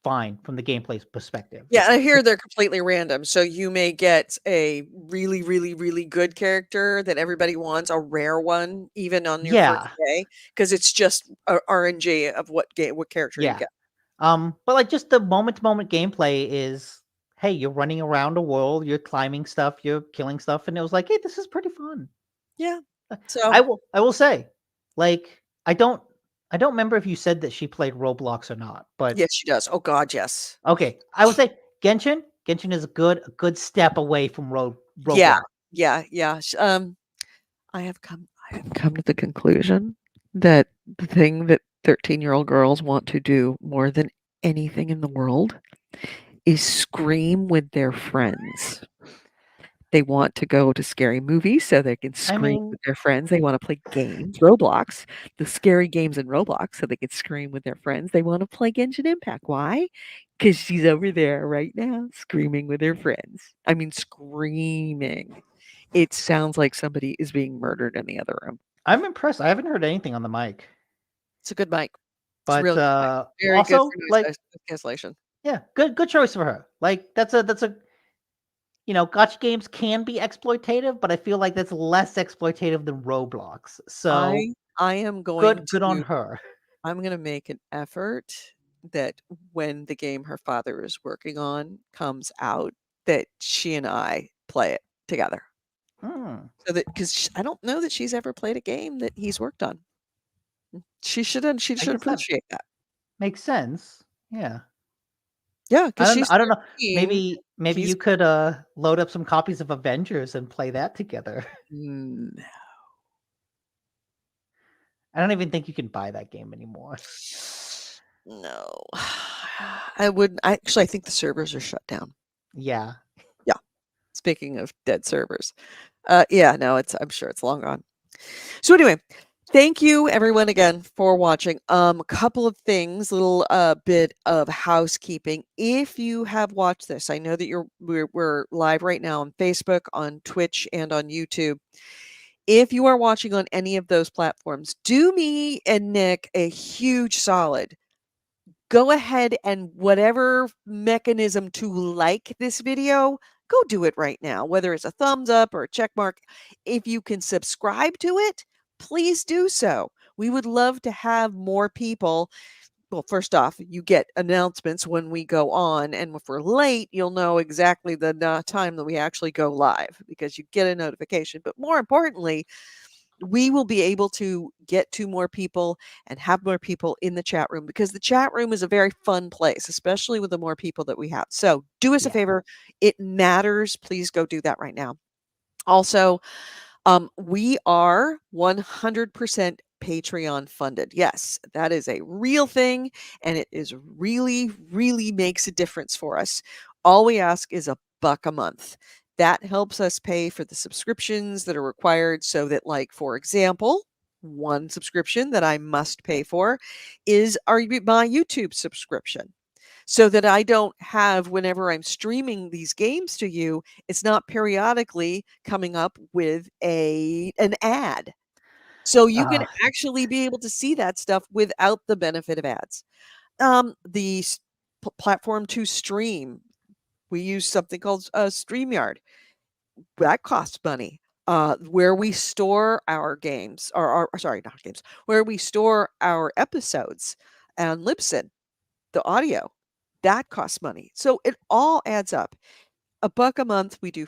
fine from the gameplay perspective. Yeah, I hear they're completely random. So you may get a really, really, really good character that everybody wants, a rare one, even on your first Yeah. day, because it's just a RNG of what character you Yeah. get. But like just the moment to moment gameplay is, hey, you're running around a world, you're climbing stuff, you're killing stuff, and it was like, hey, this is pretty fun. Yeah. Uh, So I will say, like, I don't remember if you said that she played Roblox or not, but yes, she does. Oh God, yes. okay, I would say Genshin is a good step away from Yeah, Roblox. yeah, yeah. I have come to the conclusion that the thing that 13-year-old girls want to do more than anything in the world is scream with their friends. They want to go to scary movies so they can I scream mean, with their friends. They want to play games, Roblox, the scary games in Roblox so they can scream with their friends. They want to play Genshin Impact. Why? Because she's over there right now screaming with her friends. I mean, screaming. It sounds like somebody is being murdered in the other room. I'm impressed. I haven't heard anything on the mic, It's a good mic. It's a but real good mic. Very good also for like, noise cancellation. yeah, good choice for her. Like that's a gotcha games can be exploitative, but I feel like that's less exploitative than Roblox. So I am going good on to her. I'm gonna make an effort that when the game her father is working on comes out, that she and I play it together. Hmm, So that because I don't know that she's ever played a game that he's worked on. She I should guess that appreciate that. makes sense. Yeah. Yeah, because she's I don't know. 13, Maybe he's you could load up some copies of Avengers and play that together. mm, I don't even think you can buy that game anymore. no. I wouldn't I think the servers are shut down. Yeah. Yeah, speaking of dead servers. Yeah, no, I'm sure it's long gone. So anyway, thank you everyone again for watching. A couple of things, little bit of housekeeping. If you have watched this, I know that we're live right now on Facebook, on Twitch, and on YouTube. If you are watching on any of those platforms, do me and Nick a huge solid. Go ahead and whatever mechanism to like this video, go do it right now, whether it's a thumbs up or a check mark. If you can subscribe to it, please do so. We would love to have more people. Well, first off, you get announcements when we go on, and if we're late, you'll know exactly the time that we actually go live because you get a notification. But more importantly, we will be able to get to more people and have more people in the chat room because the chat room is a very fun place, especially with the more people that we have. So do us a Yeah. favor. It matters. Please go do that right now. Also, we are 100% Patreon funded. Yes, that is a real thing, and it is really, really makes a difference for us. All we ask is $1 a month. That helps us pay for the subscriptions that are required so that, like, for example, one subscription that I must pay for is my YouTube subscription. So that I don't have, whenever I'm streaming these games to you, it's not periodically coming up with an ad. So you can Uh, actually be able to see that stuff without the benefit of ads. The platform to stream, we use something called StreamYard. That costs money. Where we store our games, or sorry, not games, where we store our episodes and Libsyn, the audio, that costs money. So it all adds up. $1 a month, we do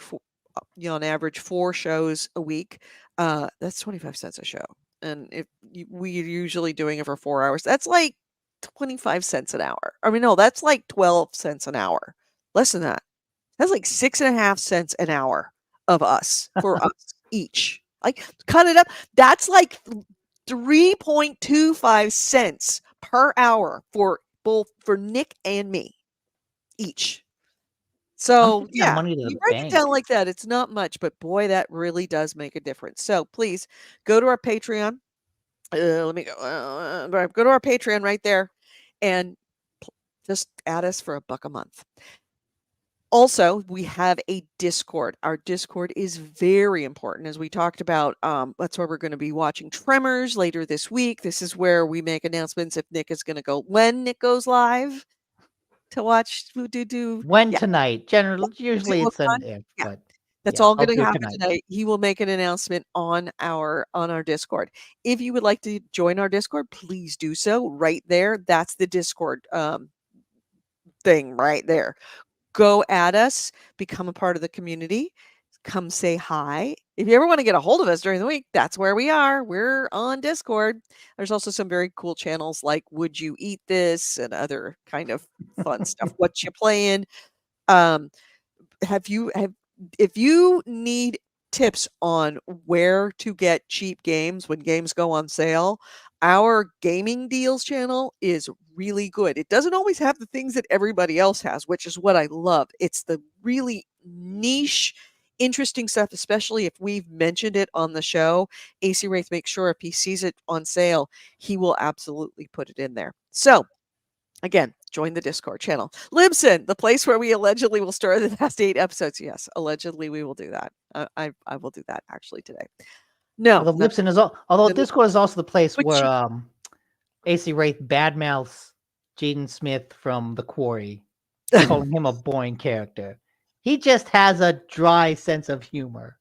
on average 4 shows a week. That's 25 cents a show. And if we're usually doing it for 4 hours, that's like 25 cents an hour. I mean, no, that's like 12 cents an hour. Less than that. That's like 6.5 cents an hour of us for us each. Like, cut it up. That's like 3.25 cents per hour for both for Nick and me each. I'm So, taking that yeah, money to you the break it down bank. like that, it's not much, but boy, that really does make a difference. So, please go to our Patreon. Let me go. Go to our Patreon right there and just add us for $1 a month. Also, we have a Discord. Our Discord is very important, as we talked about. That's where we're going to be watching Tremors later this week. This is where we make announcements if Nick is going to go when Nick goes live to watch. When Yeah, tonight? Generally, usually it's an if, yeah. but That's yeah, all I'll gonna do it happen tonight. tonight. He will make an announcement on our Discord. If you would like to join our Discord, please do so right there. That's the Discord, thing right there. Go add us, become a part of the community, come say hi. If you ever wanna get a hold of us during the week, that's where we are. We're on Discord. There's also some very cool channels like Would You Eat This and other kind of fun stuff. What you playing? Um have if you need tips on where to get cheap games when games go on sale, our gaming deals channel is really good. It doesn't always have the things that everybody else has, which is what I love. It's the really niche, interesting stuff, especially if we've mentioned it on the show. AC Wraith makes sure if he sees it on sale, he will absolutely put it in there. So, again, join the Discord channel. Libsyn, the place where we allegedly will store the past 8 episodes. Yes, allegedly we will do that. I will do that actually today. No, Although not Libsyn is although the Discord is also the place which where you AC Wraith badmouths Jaden Smith from The Quarry, calling him a boring character. He just has a dry sense of humor.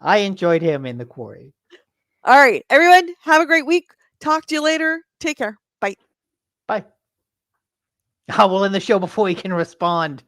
I enjoyed him in The Quarry. All right, everyone, have a great week. Talk to you later. Take care. Bye. Bye. I will end the show before he can respond.